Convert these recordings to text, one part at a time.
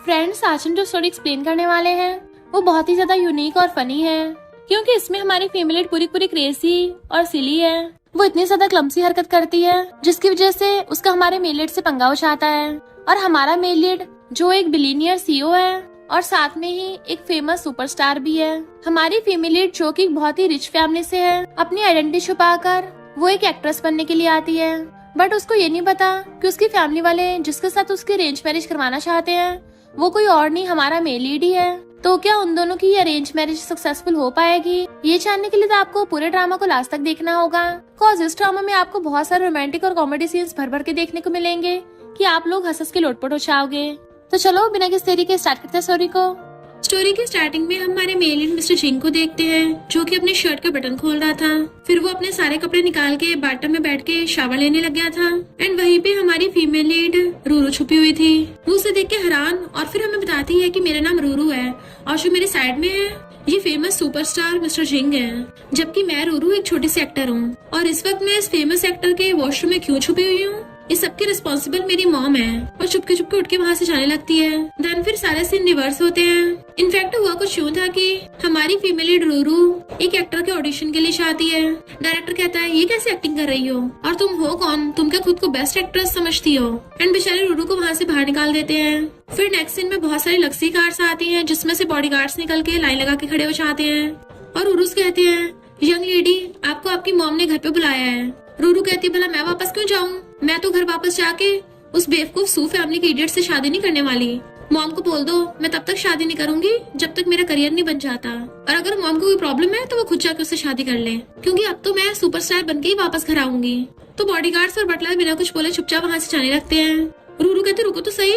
Friends, आज हम जो स्टोरी एक्सप्लेन करने वाले हैं वो बहुत ही ज्यादा यूनिक और फनी है, क्योंकि इसमें हमारी फीमेल पूरी पूरी क्रेजी और सिली है। वो इतनी ज्यादा क्लमसी हरकत करती है जिसकी वजह से उसका हमारे मेल लीड से पंगा हो जाता है। और हमारा मेल लीड जो एक बिलीनियर सीईओ है और साथ में ही एक फेमस सुपरस्टार भी है। हमारी फीमेल लीड जो कि बहुत ही रिच फैमिली से है, अपनी आइडेंटिटी छुपाकर वो एक एक्ट्रेस बनने के लिए आती है। बट उसको ये नहीं पता कि उसकी फैमिली वाले जिसके साथ उसकी अरेंज मैरिज करवाना चाहते हैं वो कोई और नहीं, हमारा मेल लीड ही है। तो क्या उन दोनों की अरेंज मैरिज सक्सेसफुल हो पाएगी, ये जानने के लिए तो आपको पूरे ड्रामा को लास्ट तक देखना होगा। कॉज इस ड्रामा में आपको बहुत सारे रोमांटिक और कॉमेडी सीन्स भर भर के देखने को मिलेंगे कि आप लोग हंस हंस के लोटपोट हो जाओगे। तो चलो बिना किसी देरी के स्टार्ट करते हैं स्टोरी को। स्टोरी की स्टार्टिंग में हमारे मेल लीड मिस्टर सिंह को देखते हैं जो कि अपने शर्ट का बटन खोल रहा था। फिर वो अपने सारे कपड़े निकाल के बाथटब में बैठ के शावर लेने लग गया था। एंड वहीं पे हमारी फीमेल लीड रूरू छुपी हुई थी। वो उसे देख के हैरान और फिर हमें बताती है कि मेरा नाम रूरू है और जो मेरे साइड में है ये फेमस सुपरस्टार मिस्टर सिंह है, जबकि मैं रूरू एक छोटी सी एक्टर हूँ। और इस वक्त मैं इस फेमस एक्टर के वॉशरूम में क्यों छुपी हुई हूँ, इस सबकी रिस्पॉन्सिबल मेरी मॉम है। और चुपके चुपके उठ के वहाँ से जाने लगती है। देन फिर सारे सीन रिवर्स होते हैं। इनफैक्ट हुआ कुछ यूँ था कि हमारी फीमेल लीड रूरू एक एक्टर के ऑडिशन के लिए चाहती है। डायरेक्टर कहता है ये कैसे एक्टिंग कर रही हो और तुम हो कौन, तुम क्या खुद को बेस्ट एक्ट्रेस समझती हो। एंड बेचारे रूरू को वहाँ से बाहर निकाल देते हैं। फिर नेक्स्ट सीन में बहुत सारी लग्जरी कार्स आती हैं जिसमें से बॉडीगार्ड्स निकल के लाइन लगा के खड़े हो जाते हैं। और रूरू कहते हैं यंग लेडी आपको आपकी मॉम ने घर पे बुलाया है। रूरू कहती है भला मैं वापस क्यों जाऊँ, मैं तो घर वापस जाके उस बेवकूफ सू फैमिली के इडियट से शादी नहीं करने वाली। मॉम को बोल दो मैं तब तक शादी नहीं करूंगी जब तक मेरा करियर नहीं बन जाता। और अगर मॉम को कोई प्रॉब्लम है तो वो खुद जाकर उससे शादी कर ले, क्योंकि अब तो मैं सुपरस्टार बनके ही वापस घर आऊंगी। तो बॉडीगार्ड्स और बटलर बिना कुछ बोले चुपचाप वहाँ से जाने लगते हैं। रूरू कहते रुको तो सही,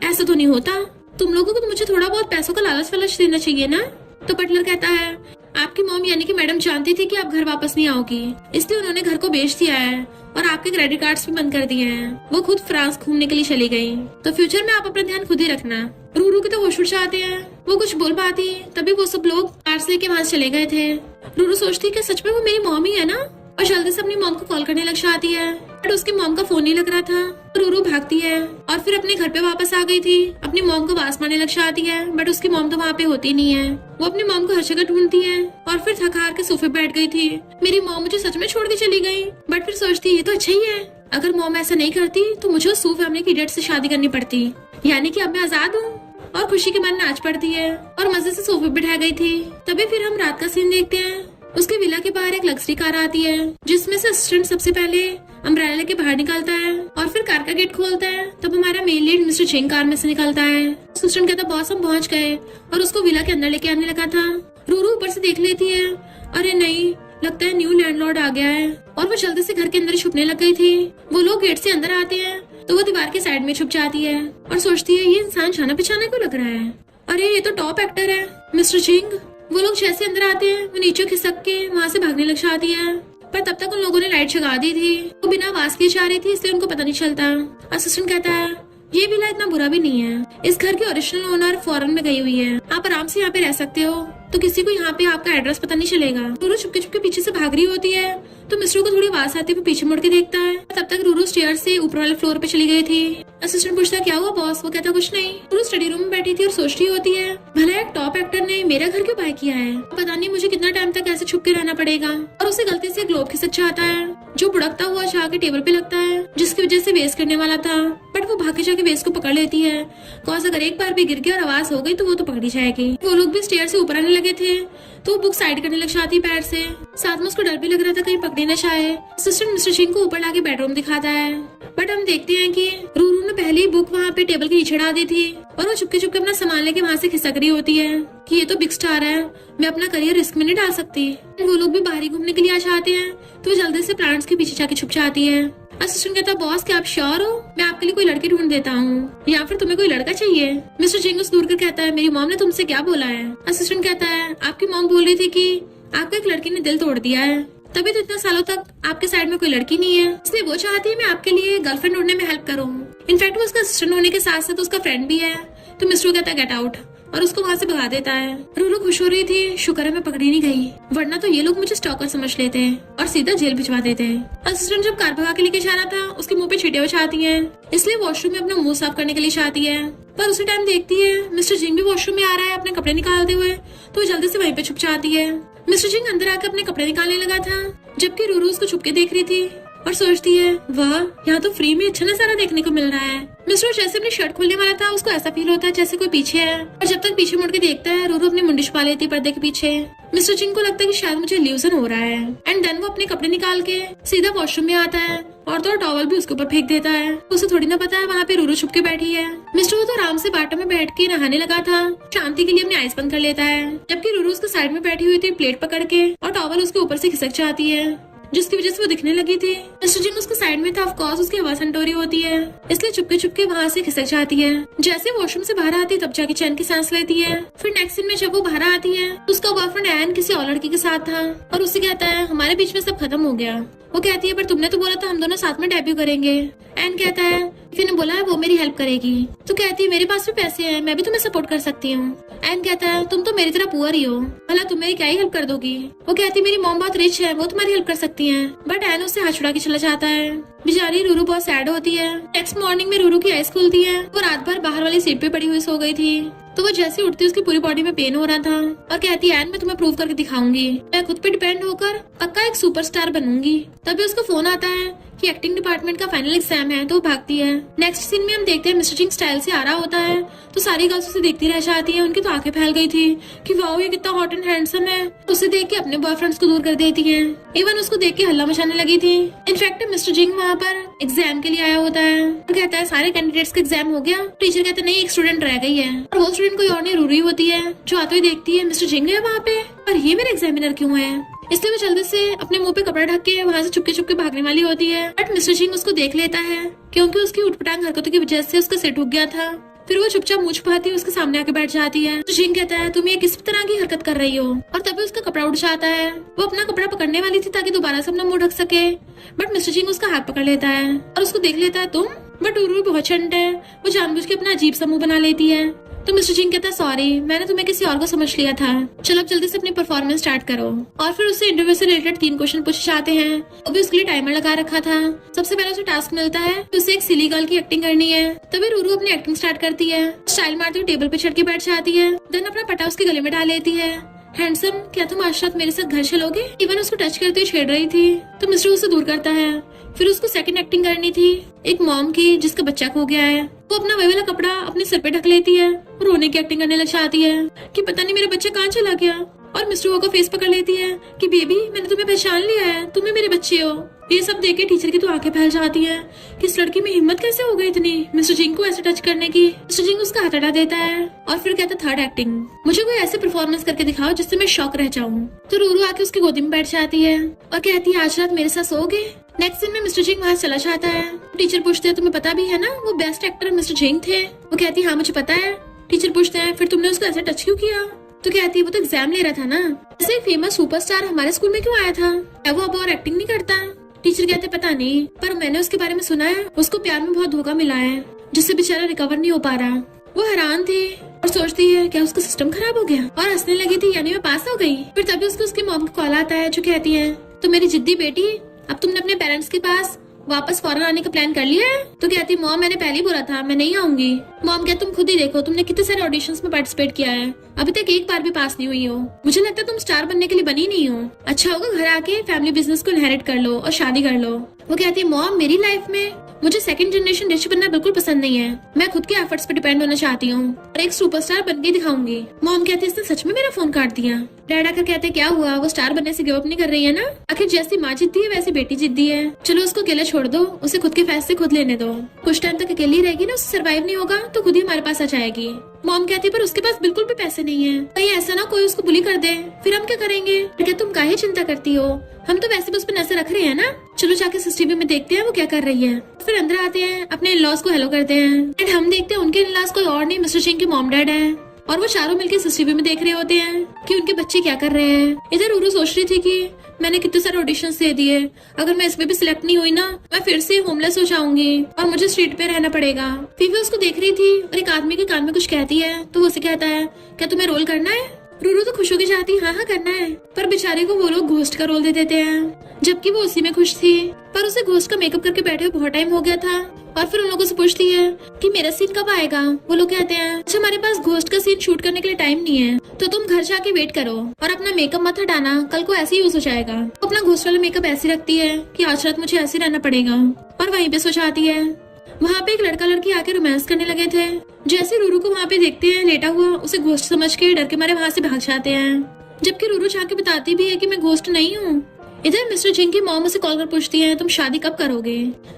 ऐसा तो नहीं होता, तुम लोगों को तो मुझे थोड़ा बहुत पैसों का लालच वालच देना चाहिए ना। तो बटलर कहता है आपकी मॉम यानी कि मैडम जानती थी कि आप घर वापस नहीं आओगी, इसलिए उन्होंने घर को बेच दिया है और आपके क्रेडिट कार्ड्स भी बंद कर दिए हैं। वो खुद फ्रांस घूमने के लिए चली गई। तो फ्यूचर में आप अपना ध्यान खुद ही रखना। रूरू की तो होश उड़ जाते हैं, वो कुछ बोल पाती तभी वो सब लोग कार्ड्स लेके वहाँ चले गए थे। रूरू सोचती कि सच में वो मेरी मॉम ही है ना, और जल्दी से अपनी मॉम को कॉल करने लग जाती है। बट उसकी मॉम का फोन नहीं लग रहा था। तो रूरू भागती है और फिर अपने घर पे वापस आ गई थी। अपनी मॉम को आवाज मारने लग जाती है बट उसकी मॉम तो वहाँ पे होती नहीं है। वो अपनी मॉम को हर जगह ढूंढती है और फिर थक हार के सोफे बैठ गई थी। मेरी मॉम मुझे सच में छोड़ के चली गई। बट फिर सोचती ये तो अच्छा ही है, अगर मॉम ऐसा नहीं करती तो मुझे उस सू फैमिली की इडियट से शादी करनी पड़ती, यानी कि अब मैं आजाद हूँ। और खुशी के मन नाच पड़ती है और मजे से सोफे बिठा गई थी। तभी फिर हम रात का सीन देखते हैं। उसके विला के बाहर एक लग्जरी कार आती है जिसमें से असिस्टेंट सबसे पहले अम्ब्रेला लेके बाहर निकलता है और फिर कार का गेट खोलता है। तब हमारा male lead mister Singh car में से निकलता है। असिस्टेंट कहता बॉस हम पहुंच गए और उसको विला के अंदर लेके आने लगा था। रूरू ऊपर से देख लेती है, अरे नहीं, लगता है न्यू लैंडलॉर्ड आ गया है। और वो जल्दी से घर के अंदर छुपने लग गई थी। वो लोग गेट से अंदर आते हैं तो वो दीवार के साइड में छुप जाती है और सोचती है ये इंसान जाना पहचाना क्यों लग रहा है, अरे ये तो टॉप एक्टर है मिस्टर सिंह। वो लोग जैसे अंदर आते हैं वो नीचे खिसक के वहाँ से भागने लग जाती है। पर तब तक उन लोगों ने लाइट जगा दी थी। वो बिना आवाज किए जा रही थी इसलिए उनको पता नहीं चलता। असिस्टेंट कहता है ये विला इतना बुरा भी नहीं है, इस घर की ओरिजिनल ओनर फॉरेन में गई हुई है, आप आराम से यहाँ पे रह सकते हो, तो किसी को यहाँ पे आपका एड्रेस पता नहीं चलेगा। रूरू चुपके चुपके पीछे से भाग रही होती है तो मिस्टर को थोड़ी आवाज आती है, वो पीछे मुड़ के देखता है। तब तक रूरू स्टेयर से ऊपर वाले फ्लोर पे चली गई थी। असिस्टेंट पूछता क्या हुआ बॉस, वो कहता कुछ नहीं। रूरू स्टडी रूम में बैठी थी और सोच रही होती है भला एक टॉप एक्टर ने मेरा घर क्यों बाय किया है, पता नहीं मुझे कितना टाइम तक ऐसे छुप के रहना पड़ेगा। और उसे गलती से ग्लोब खिसक जाता है जो बुड़कता हुआ जाके टेबल पे लगता है, जिसकी वजह से वेस्ट करने वाला था। बट वो भागे जाके वेस्ट को पकड़ लेती है, कॉज अगर एक बार भी गिर गया और आवाज हो गई तो वो तो पकड़ी जाएगी। वो लोग भी स्टेयर से ऊपर आने लगे थे तो वो बुक साइड करने लग जाती पैर से। साथ में उसको डर भी लग रहा था कहीं पकड़े न जाए। असिस्टेंट मिस्टर सिंह को ऊपर लाके बेडरूम दिखाता है। बट हम देखते हैं कि रूरू ने पहले ही बुक वहाँ पे टेबल के नीचे डाल दी थी और वो चुपके चुपके अपना सामान लेके वहाँ से खिसक रही होती है कि ये तो बिग स्टार है, मैं अपना करियर रिस्क में नहीं डाल सकती। वो लोग भी बाहर घूमने के लिए आ जाते हैं तो वो जल्दी से प्लांट्स के पीछे जाके छुप जाती है। असिस्टेंट कहता बॉस क्या आप श्योर हो, मैं आपके लिए कोई लड़की ढूंढ देता हूँ या फिर तुम्हें कोई लड़का चाहिए। मिस्टर सिंह दूर कर कहता है मेरी मॉम ने तुमसे क्या बोला है। असिस्टेंट कहता है आपकी मॉम बोल रही थी कि आपको एक लड़की ने दिल तोड़ दिया है, तभी तो इतने सालों तक आपके साइड में कोई लड़की नहीं है, इसलिए वो चाहती है मैं आपके लिए गर्लफ्रेंड ढूंढने में हेल्प करूँ। इनफैक्ट वो उसका असिस्टेंट होने के साथ साथ उसका फ्रेंड भी है। तो मिस्टर कहता है गेट आउट। और उसको वहाँ से भगा देता है। रूरू खुश हो रही थी, शुक्र है मैं पकड़ी नहीं गई, वरना तो ये लोग मुझे स्टॉकर समझ लेते और सीधा जेल भिजवा देते। असिस्टेंट जब कार भगा के लेके जा रहा था, उसके मुंह पे छींटे बिछाती है, इसलिए वॉशरूम में अपना मुंह साफ करने के लिए चाहती है। पर उसी टाइम देखती है मिस्टर जिंग भी वॉशरूम में आ रहा है अपने कपड़े निकालते हुए, तो वो जल्दी से वहीं पे छुप जाती है। मिस्टर जिंग अंदर आकर अपने कपड़े निकालने लगा था, जबकि रूरू उसको छुप के देख रही थी और सोचती है वाह, यहाँ तो फ्री में अच्छा नजारा देखने को मिल रहा है। मिस्टर जैसे अपनी शर्ट खोलने वाला था, उसको ऐसा फील होता है जैसे कोई पीछे है, और जब तक पीछे मुड़ के देखता है, रूरू अपनी मुंडी छुपा लेती है पर्दे के पीछे। मिस्टर जिंग को लगता है कि शायद मुझे इल्यूजन हो रहा है, एंड देन वो अपने कपड़े निकाल के सीधा वॉशरूम में आता है और तो टॉवल भी उसके ऊपर फेंक देता है। उसे थोड़ी ना पता है वहाँ पे रूरू छुप के बैठी है। मिस्टर वो तो आराम से बाटो में बैठ के नहाने लगा था, शांति के लिए अपनी आइज बंद कर लेता है, जबकि रूरू उसके साइड में बैठी हुई थी प्लेट पकड़ के, और टॉवल उसके ऊपर से खिसक जाती है, जिसकी वजह से वो दिखने लगी थी। मिस्टर जिंग उसके साइड में था, ऑफ कोर्स उसकी आवाज संटोरी होती है, इसलिए चुपके वहाँ से खिसक जाती है। जैसे वॉशरूम से बाहर आती है तब जाके चैन की सांस लेती है। फिर नेक्स्ट सीन में जब वो बाहर आती है तो उसका बॉयफ्रेंड एन किसी और लड़की के साथ था, और उससे कहता है हमारे बीच में सब खत्म हो गया। वो कहती है पर तुमने तो बोला था हम दोनों साथ में डेब्यू करेंगे। एन कहता है फिर ने बोला है वो मेरी हेल्प करेगी। तो कहती है मेरे पास भी पैसे हैं, मैं भी तुम्हें सपोर्ट कर सकती हूँ। एन कहता है तुम तो मेरी तरह पुअर ही हो, भला तुम मेरी क्या ही हेल्प कर दोगी। वो कहती है मेरी मॉम बहुत रिच है, वो तुम्हारी हेल्प कर सकती है। बट एन उससे हाथ छुड़ा के चला जाता है। बेचारी रूरू बहुत सैड होती है। नेक्स्ट मॉर्निंग में रूरू की आइज खुलती है, वो रात भर बाहर वाली सीट पे पड़ी हुई सो गई थी। तो वो जैसे उठती उसकी पूरी बॉडी में पेन हो रहा था, और कहती है एन मैं तुम्हें प्रूव करके दिखाऊंगी, मैं खुद पे डिपेंड होकर पक्का एक सुपरस्टार बनूंगी। तभी उसको फोन आता है कि एक्टिंग डिपार्टमेंट का फाइनल एग्जाम है, तो वो भागती है। नेक्स्ट सीन में हम देखते हैं मिस्टर जिंग स्टाइल से आ रहा होता है, तो सारी गर्ल्स उसे देखती रह जाती हैं। उनकी तो आंखें फैल गई थी कि वाओ ये कितना हॉट एंड हैंडसम है। उसे देख के अपने बॉयफ्रेंड्स को दूर कर देती हैं, इवन उसको देख के हल्ला मचाने लगी थी। इनफैक्ट मिस्टर जिंग वहाँ पर एग्जाम के लिए आया होता है और कहता है सारे कैंडिडेट्स का एग्जाम हो गया। टीचर कहते नहीं एक स्टूडेंट रह गई है, और वो स्टूडेंट कोई और नहीं रूरू होती है, जो आते हुए देखती है मिस्टर जिंग है वहाँ पे, और ये मेरे एग्जामिनर क्यों है। इसलिए वो जल्दी से अपने मुंह पे कपड़ा ढक के वहाँ से चुपके भागने वाली होती है। बट मिस्टर जिंग उसको देख लेता है, क्योंकि उसकी उठपटांग हरकतों की वजह से उसका सिर उग गया था। फिर वो चुपचाप मुंह छुपाती उसके सामने आके बैठ जाती है। तो जिंग कहता है तुम ये किस तरह की हरकत कर रही हो, और तभी उसका कपड़ा उड़ जाता है। वो अपना कपड़ा पकड़ने वाली थी ताकि दोबारा से अपना मुंह ढक सके, बट मिस्टर जिंग उसका हाथ पकड़ लेता है और उसको देख लेता है तुम। बट रूरू बहुत चंट है, वो जानबूझ के अपना अजीब सा मुंह बना लेती है। तो मिस्टर जिंग कहता है सॉरी, मैंने तुम्हें किसी और को समझ लिया था, चलो अब जल्दी से अपनी परफॉर्मेंस स्टार्ट करो। और फिर उससे इंटरव्यू से रिलेटेड 3 क्वेश्चन पूछे जाते हैं। वो भी उसके लिए टाइमर लगा रखा था। सबसे पहले उसे टास्क मिलता है कि उसे एक सिली गर्ल की एक्टिंग करनी है। तभी रूरू अपनी एक्टिंग स्टार्ट करती है, स्टाइल मारती हुई टेबल पे चढ़ के बैठ जाती है, देन अपना पटा उसके गले में डाल लेती है। हैंडसम, क्या तुम आज रात मेरे साथ घर चलोगे? इवन उसको टच करते हुए छेड़ रही थी, तो मिस्टर उसे दूर करता है। फिर उसको सेकंड एक्टिंग करनी थी एक मॉम की जिसका बच्चा खो गया है। वो अपना वही वाला कपड़ा अपने सिर पे ढक लेती है और रोने की एक्टिंग करने लग जाती है कि पता नहीं मेरा बच्चा कहाँ चला गया। और मिस्टर वो का फेस पकड़ लेती है कि बेबी मैंने तुम्हें पहचान लिया है, तुम्हें मेरे बच्चे हो। ये सब देख के टीचर की तो आंखें फैल जाती है कि इस लड़की में हिम्मत कैसे हो गई इतनी मिस्टर जिंग को ऐसे टच करने की। मिस्टर जिंग उसका हाथ हटा देता है और फिर कहता थर्ड एक्टिंग, मुझे कोई ऐसे परफॉर्मेंस करके दिखाओ जिससे मैं शॉक रह जाऊं। तो रूरू आके उसकी गोदी में बैठ जाती है और कहती है आज रात मेरे साथ सोओगे। नेक्स्ट सीन में मिस्टर जिंग वहाँ चला जाता है। टीचर पूछते हैं तुम्हें पता भी है ना वो बेस्ट एक्टर मिस्टर जिंग थे। वो कहती है हाँ मुझे पता है। टीचर पूछते हैं फिर तुमने उसको ऐसे टच क्यों किया? तो कहती है वो तो एग्जाम ले रहा था ना। ऐसे एक फेमस सुपरस्टार हमारे स्कूल में क्यों आया था? क्या वो अब और एक्टिंग नहीं करता? टीचर कहते पता नहीं, पर मैंने उसके बारे में सुना है उसको प्यार में बहुत धोखा मिला है जिससे बेचारा रिकवर नहीं हो पा रहा। वो हैरान थी और सोचती है क्या उसका सिस्टम खराब हो गया, और हंसने लगी थी यानी मैं पास हो गई। फिर तभी उसको उसकी मॉम का कॉल आता है जो कहती है तो मेरी जिद्दी बेटी अब तुमने अपने पेरेंट्स के पास वापस फॉरेन आने का प्लान कर लिया है? तो कहती मॉम मैंने पहले ही बोला था मैं नहीं आऊंगी। मॉम क्या तुम खुद ही देखो तुमने कितने सारे ऑडिशंस में पार्टिसिपेट किया है, अभी तक एक बार भी पास नहीं हुई हो। मुझे लगता है तुम स्टार बनने के लिए बनी नहीं हो। अच्छा होगा घर आके फैमिली बिजनेस को इनहेरिट कर लो और शादी कर लो। वो कहती है मॉम मेरी लाइफ में मुझे सेकंड जनरेशन रिच बनना बिल्कुल पसंद नहीं है, मैं खुद के एफर्ट्स पे डिपेंड होना चाहती हूँ और एक सुपरस्टार बन के दिखाऊंगी। मॉम कहती है इसने सच में मेरा फोन काट दिया। डैड आकर कहते क्या हुआ, वो स्टार बनने से गिव अप नहीं कर रही है ना? आखिर जैसी माँ जिद्दी है वैसी बेटी जिद्दी है, चलो उसको अकेला छोड़ दो, उसे खुद के फैसले खुद लेने दो। कुछ टाइम तक अकेली रहेगी ना, उसे सर्वाइव नहीं होगा तो खुद ही हमारे पास आ जाएगी। मॉम कहती पर उसके पास बिल्कुल भी पैसे नहीं है, कहीं ऐसा ना कोई उसको बुली कर दे, फिर हम क्या करेंगे? क्या तुम काहे चिंता करती हो, हम तो वैसे भी उस पर नजर रख रहे हैं ना। चलो जाके सीसीटीवी में देखते हैं वो क्या कर रही है। फिर अंदर आते हैं, अपने इन लॉज को हेलो करते हैं एंड हम देखते हैं उनके इन लॉज कोई और नहीं मिस्टर जिंग के मॉम डैड है। और वो चारों मिलकर सीसीटीवी में देख रहे होते हैं कि उनके बच्चे क्या कर रहे हैं। इधर रूरू सोच रही थी कि मैंने कितने सारे ऑडिशंस दे दिए, अगर मैं इसमें भी सिलेक्ट नहीं हुई ना, मैं फिर से होमलेस हो जाऊंगी और मुझे स्ट्रीट पे रहना पड़ेगा। फीफी उसको देख रही थी और एक आदमी के कान में कुछ कहती है तो वो उसे कहता है, क्या तुम्हें रोल करना है? रूरू तो खुश होकर जाती, हाँ हाँ करना है, पर बेचारे को वो लोग घोस्ट का रोल दे देते हैं, जबकि वो उसी में खुश थी। पर उसे घोस्ट का मेकअप करके बैठे हुए बहुत टाइम हो गया था और फिर उन लोगों से पूछती है कि मेरा सीन कब आएगा। वो लोग कहते हैं, अच्छा हमारे पास घोस्ट का सीन शूट करने के लिए टाइम नहीं है, तो तुम घर जाके वेट करो और अपना मेकअप मत हटाना, कल को ऐसे यूज हो जाएगा। वो अपना घोस्ट वाला मेकअप ऐसे रखती है कि आज रात मुझे ऐसे रहना पड़ेगा और वहीं पे सो जाती है। वहाँ पे एक लड़का लड़की आके रोमांस करने लगे थे। जैसे रूरू को वहाँ पे देखते हैं लेटा हुआ, उसे घोस्ट समझ के डर के मारे वहाँ से भाग जाते हैं, जबकि रूरू जाके बताती भी है कि मैं घोस्ट नहीं हूँ। इधर मिस्टर जिंग की मॉम उसे कॉल कर पूछती है, तुम शादी कब करोगे?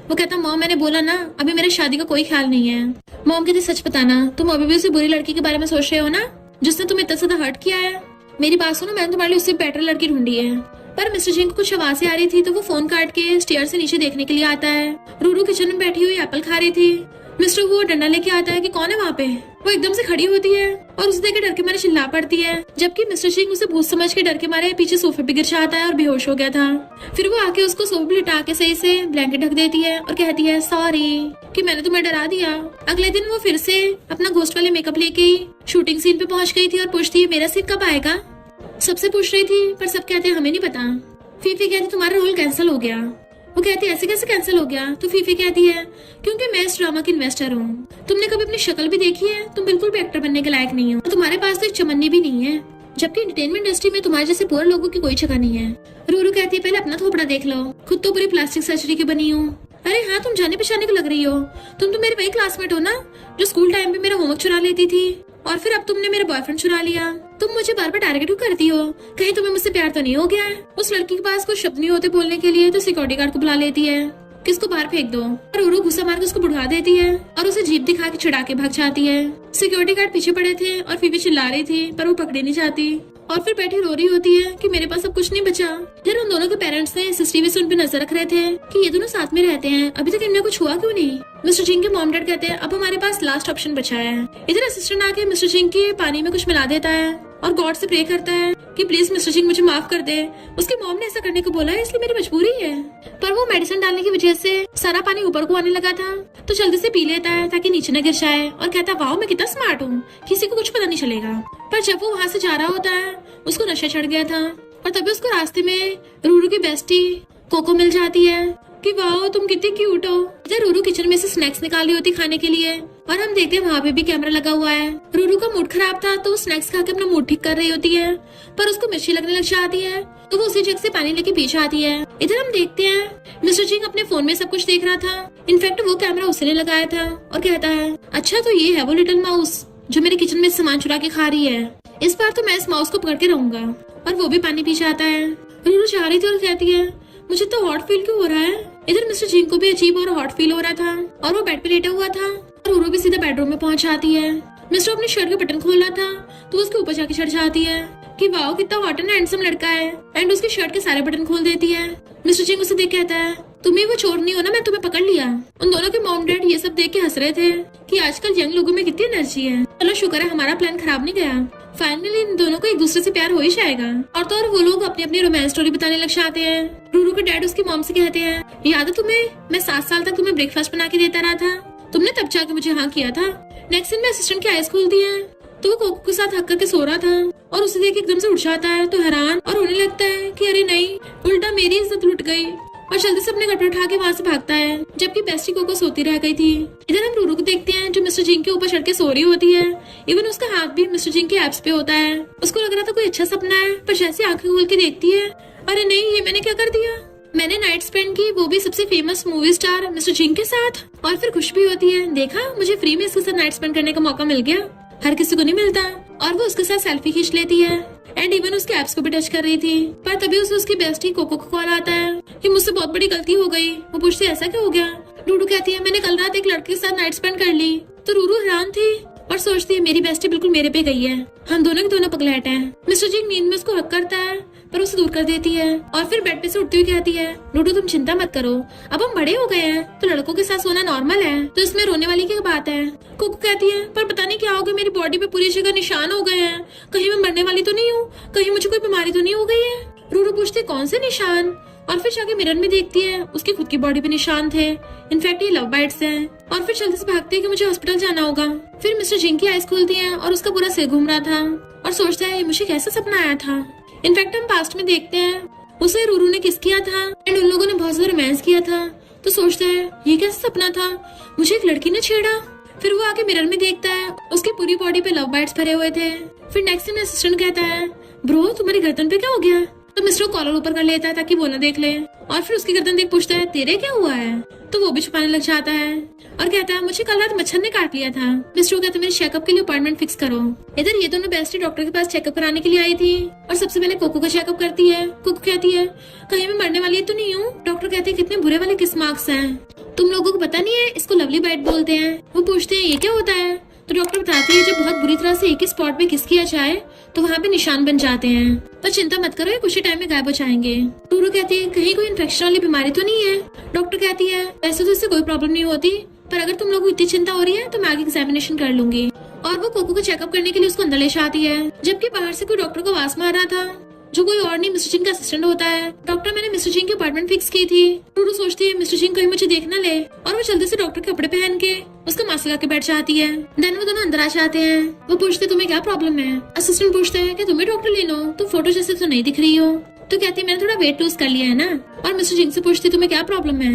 वो कहता, मॉम मैंने बोला ना, अभी मेरे शादी का कोई ख्याल नहीं है। मॉम कहती, सच बताना, तुम अभी भी उसी बुरी लड़की के बारे में सोच रहे हो ना, जिसने तुम्हें इतना ज्यादा हर्ट किया है? मेरी बात सुनो, मैंने तुम्हारे लिए उससे बेटर लड़की ढूंढी है। पर मिस्टर जिंग को कुछ आवाजें आ रही थी तो वो फोन काट के स्टेयर से नीचे देखने के लिए आता है। रूरू किचन में बैठी हुई एप्पल खा रही थी। मिस्टर वो डंडा लेके आता है कि कौन है वहाँ पे। वो एकदम से खड़ी होती है और उसे देख के डर के मारे चिल्ला पड़ती है, जबकि मिस्टर जिंग उसे भूत समझ के डर के मारे पीछे सोफे पे गिर जाता है और बेहोश हो गया था। फिर वो आके उसको सोफे पे लिटा के सही से ब्लैंकेट ढक देती है और कहती है, सॉरी कि मैंने तुम्हें डरा दिया। अगले दिन वो फिर से अपना घोस्ट वाले मेकअप लेके शूटिंग सीन पे पहुंच गई थी और पूछती है, मेरा सीन कब आएगा? सबसे पूछ रही थी पर सब कहते हैं हमें नहीं पता। फीफी कहती, तुम्हारा रोल कैंसिल हो गया। वो कहती है, ऐसे कैसे कैंसिल हो गया? तो फीफी कहती है, क्योंकि मैं इस ड्रामा की इन्वेस्टर हूँ। तुमने कभी अपनी शक्ल भी देखी है? तुम बिल्कुल भी एक्टर बनने के लायक नहीं हो, तुम्हारे पास तो एक चमन्नी भी नहीं है, जबकि एंटरटेनमेंट इंडस्ट्री में तुम्हारे जैसे पुअर लोगों की कोई जगह नहीं है। रूरू कहती है, पहले अपना थोपड़ा देख लो, खुद तो पूरी प्लास्टिक सर्जरी की बनी हूँ। अरे हाँ, तुम जाने पहचाने को लग रही हो, तुम तो मेरे वही क्लासमेट हो ना, जो स्कूल टाइम पे मेरा होमवर्क चुरा लेती थी, और फिर अब तुमने मेरा बॉयफ्रेंड चुरा लिया। तुम मुझे बार बार टारगेट क्यों करती हो? कहीं तुम्हें मुझसे प्यार तो नहीं हो गया है? उस लड़की के पास कुछ शब्द नहीं होते बोलने के लिए तो सिक्योरिटी गार्ड को बुला लेती है कि इसको बाहर फेंक दो। रूरू गुस्सा मार के उसको बुढ़ा देती है और उसे जीप दिखा के चिढ़ा के भाग जाती है। सिक्योरिटी गार्ड पीछे पड़े थे और फीफी चिल्ला रही थी पर वो पकड़ी नहीं जाती और फिर बैठी रो रही होती है कि मेरे पास अब कुछ नहीं बचा। फिर उन दोनों के पेरेंट्स ने सीसीटीवी से उन पे नजर रख रहे थे कि ये दोनों साथ में रहते हैं, अभी तक इनमें कुछ हुआ क्यों नहीं। मिस्टर जिंग के मॉम डैड कहते हैं, अब हमारे पास लास्ट ऑप्शन बचा है। इधर असिस्टेंट आके मिस्टर जिंग के पानी में कुछ मिला देता है और गॉड से प्रे करता है कि प्लीज मिस्टर जिंग मुझे माफ कर दे, उसके मॉम ने ऐसा करने को बोला है इसलिए मेरी मजबूरी है। पर वो मेडिसिन डालने की वजह से सारा पानी ऊपर को आने लगा था तो जल्दी से पी लेता है ताकि नीचे न गिर जाए और कहता है, वाओ मैं कितना स्मार्ट हूँ, किसी को कुछ पता नहीं चलेगा। पर जब वो वहाँ से जा रहा होता है उसको नशा चढ़ गया था और तभी उसको रास्ते में रूरू की बेस्टी कोको मिल जाती है कि वाओ तुम कितनी क्यूट हो। इधर रूरू किचन में से स्नैक्स निकाली होती खाने के लिए और हम देखते हैं वहाँ पे भी कैमरा लगा हुआ है। रूरू का मूड खराब था तो वो स्नैक्स खा के अपना मूड ठीक कर रही होती है, पर उसको मिर्ची लगने लग जाती है तो वो उसी जग से पानी लेके पीछे आती है। इधर हम देखते हैं मिस्टर जिंग अपने फोन में सब कुछ देख रहा था, इनफैक्ट वो कैमरा उसने लगाया था और कहता है, अच्छा तो ये है वो लिटिल माउस जो मेरे किचन में सामान चुरा के खा रही है, इस बार तो मैं इस माउस को पकड़ के रहूंगा। और वो भी पानी पी जाता है। रूरू चाह रही थी और कहती है, मुझे तो हॉट फील क्यों हो रहा है। इधर मिस्टर जिंग को भी अजीब और हॉट फील हो रहा था और वो बेड पे लेटा हुआ था और रूरू भी सीधा बेडरूम में पहुंच जाती है। मिस्टर अपनी शर्ट का बटन खोल रहा था तो उसके ऊपर जाके चढ़ जाती है कि वाओ कितना हॉट एंड हैंडसम लड़का है, एंड उसकी शर्ट के सारे बटन खोल देती है। मिस्टर जिंग उसे देख कहता है, तुम ही वो चोर नहीं हो ना, मैं तुम्हें पकड़ लिया। उन दोनों के मॉम डैड ये सब देख के हंस रहे थे कि आजकल यंग लोगों में कितनी एनर्जी है। चलो शुक्र है हमारा प्लान खराब नहीं गया, फाइनली इन दोनों को एक दूसरे से प्यार हो ही जाएगा। और तो और वो लोग अपनी अपनी रोमांस स्टोरी बताने लग जाते हैं। रूरू के डैड उसकी मॉम से कहते हैं, याद है तुम्हें मैं 7 साल तक तुम्हें ब्रेकफास्ट बना के देता रहा था, तुमने तब जाके मुझे हाँ किया था। नेक्स्ट दिन में असिस्टेंट की आईज खोलती है तो वो कोको के साथ हक करके सो रहा था और उसे देख एकदम से उठ जाता है तो हैरान और होने लगता है कि अरे नहीं, उल्टा मेरी इज्जत लुट गई, और जल्दी से अपने कपड़े उठा के वहाँ से भागता है, जबकि बेस्टी कोको सोती रह गई थी। इधर हम रूरू को देखते हैं जो मिस्टर जिंग के ऊपर चढ़ के सो रही होती है। इवन उसका हाथ भी मिस्टर जिंग के एब्स पे होता है। उसको लग रहा था कोई अच्छा सपना है, पर जैसे आंखें खोल के देखती है, अरे नहीं ये मैंने क्या कर दिया। मैंने नाइट स्पेंड की वो भी सबसे फेमस मूवी स्टार मिस्टर जिंग के साथ, और फिर खुश भी होती है, देखा मुझे फ्री में इसके साथ नाइट स्पेंड करने का मौका मिल गया, हर किसी को नहीं मिलता। और वो उसके साथ सेल्फी खींच लेती है एंड इवन उसके एप्स को भी टच कर रही थी। पर तभी उसे उसकी बेस्टी कोको को कॉल आता है कि मुझसे बहुत बड़ी गलती हो गई। वो पूछती है ऐसा क्या हो गया। रूरू कहती है मैंने कल रात एक लड़के के साथ नाइट स्पेंड कर ली। तो रूरू हैरान थी और सोचती है मेरी बेस्टी बिल्कुल मेरे पे गई है, हम दोनों के दोनों पगलैट हैं। मिस्टर जिंग नींद में उसको हक करता है पर उसे दूर कर देती है और फिर बेड पे से उठती हुई कहती है, रूरू तुम चिंता मत करो, अब हम बड़े हो गए हैं तो लड़कों के साथ सोना नॉर्मल है, तो इसमें रोने वाली क्या बात है। कुकू कहती है, पर पता नहीं क्या हो गया, मेरी बॉडी पे पूरी जगह निशान हो गए हैं, कहीं मैं मरने वाली तो नहीं हूँ, कहीं मुझे कोई बीमारी तो नहीं हो गई है। रूरू पूछती कौन से निशान, और फिर जाके मिरर में देखती है उसकी खुद की बॉडी पे निशान थे, इनफैक्ट ये लव बाइट्स हैं। और फिर जल्दी से भागती है कि मुझे हॉस्पिटल जाना होगा। फिर मिस्टर जिंग की आईज खुलती है और उसका पूरा सिर घूम रहा था और सोचता है मुझे कैसा सपना आया था। इनफैक्ट हम पास्ट में देखते हैं उसे रूरू ने किस किया था एंड उन लोगों ने बहुत ज्यादा रोमांस किया था, तो सोचता है ये कैसा सपना था, मुझे एक लड़की ने छेड़ा। फिर वो आके मिरर में देखता है उसकी पूरी बॉडी पे लव बाइट्स भरे हुए थे। फिर नेक्स्ट टाइम असिस्टेंट कहता है, ब्रो तुम्हारी गर्दन पे क्या हो गया, तो मिस्टर कॉलर ऊपर कर लेता है ताकि वो ना देख ले, और फिर उसकी गर्दन देख पूछता है तेरे क्या हुआ है, तो वो भी छुपाने लग जाता है और कहता है मुझे कल रात मच्छर ने काट लिया था। मिस्टर कहता है मेरे चेकअप के लिए अपॉइंटमेंट फिक्स करो। इधर ये दोनों बेस्टी डॉक्टर के पास चेकअप कराने के लिए आई थी और सबसे पहले कोको का चेकअप करती है। कोको कहती है कहीं मैं मरने वाली तो नहीं हूँ। डॉक्टर कहते हैं कितने बुरे वाले किस मार्क्स हैं, तुम लोगों को पता नहीं है, इसको लवली बाइट बोलते हैं। वो पूछते हैं ये क्या होता है, तो डॉक्टर बताती है जब बहुत बुरी तरह से एक ही स्पॉट पे किस किया जाए तो वहाँ पे निशान बन जाते हैं, पर चिंता मत करो ये कुछ ही टाइम में गायब हो जाएंगे। रूरू कहती है कहीं कोई इन्फेक्शन वाली बीमारी तो नहीं है। डॉक्टर कहती है वैसे तो इससे कोई प्रॉब्लम नहीं होती, पर अगर तुम लोगों को इतनी चिंता हो रही है तो मैं आगे एग्जामिनेशन कर लूंगी। और वो कोको को चेकअप करने के लिए उसको अंदर ले जाती है, जबकि बाहर से कोई डॉक्टर को आवाज मार रहा था जो कोई और नहीं मिस्टर जिंग का असिस्टेंट होता है। डॉक्टर मैंने मिस्टर जिंग की अपॉइंटमेंट फिक्स की थी। रूरू सोचती है मिस्टर जिंग कहीं मुझे देख ना ले, और वो जल्दी से डॉक्टर के कपड़े पहन के उसका मास्क लगा के बैठ जाती है। देन वो दोनों अंदर आ जाते हैं। वो पूछते तुम्हें क्या प्रॉब्लम है। असिस्टेंट पूछता है कि तुम्हें डॉक्टर ले लो, तुम फोटो जैसे तो नहीं दिख रही हो। तो कहती है मैंने थोड़ा वेट लूज कर लिया है ना। और मिस्टर जिंग से पूछती तुम्हें क्या प्रॉब्लम है।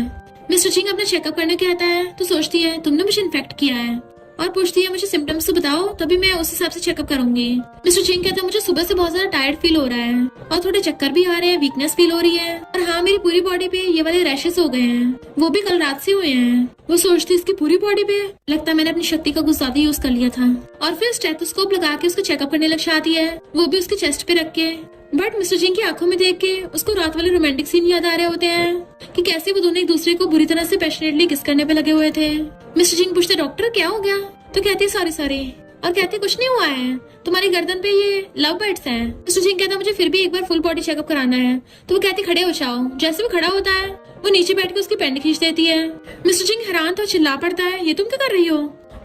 मिस्टर जिंग अपना चेकअप करने कहता है, तो सोचती है तुमने मुझे इन्फेक्ट किया है, और पूछती है मुझे सिम्टम्स तो बताओ तभी मैं उस हिसाब से चेकअप करूंगी। मिस्टर जिंग कहता है मुझे सुबह से बहुत ज्यादा टायर्ड फील हो रहा है और थोड़े चक्कर भी आ रहे हैं, वीकनेस फील हो रही है, और हाँ मेरी पूरी बॉडी पे ये वाले रैशेस हो गए हैं, वो भी कल रात से हुए हैं। वो सोचती है इसकी पूरी बॉडी पे लगता है मैंने अपनी शक्ति का कुछ ज्यादा यूज कर लिया था। और फिर स्टेथोस्कोप लगा के उसको चेकअप करने लग जाती है, वो भी उसके चेस्ट पे रख के। बट मिस्टर जिंग की आंखों में देख के उसको रात वाले रोमांटिक सीन याद आ रहे होते हैं कि कैसे वो दोनों एक दूसरे को बुरी तरह से पैशनेटली किस करने पे लगे हुए थे। मिस्टर जिंग पूछते डॉक्टर क्या हो गया, तो कहती है सॉरी, और कहती कुछ नहीं हुआ है, तुम्हारी गर्दन पे ये लव बाइट्स हैं। मिस्टर जिंग कहता मुझे फिर भी एक बार फुल बॉडी चेकअप कराना है। तो वो कहती खड़े हो जाओ। जैसे वो खड़ा होता है वो नीचे बैठ के उसकी पैंट खींच देती है। मिस्टर जिंग हैरान तो चिल्ला पड़ता है ये तुम क्या कर रही हो,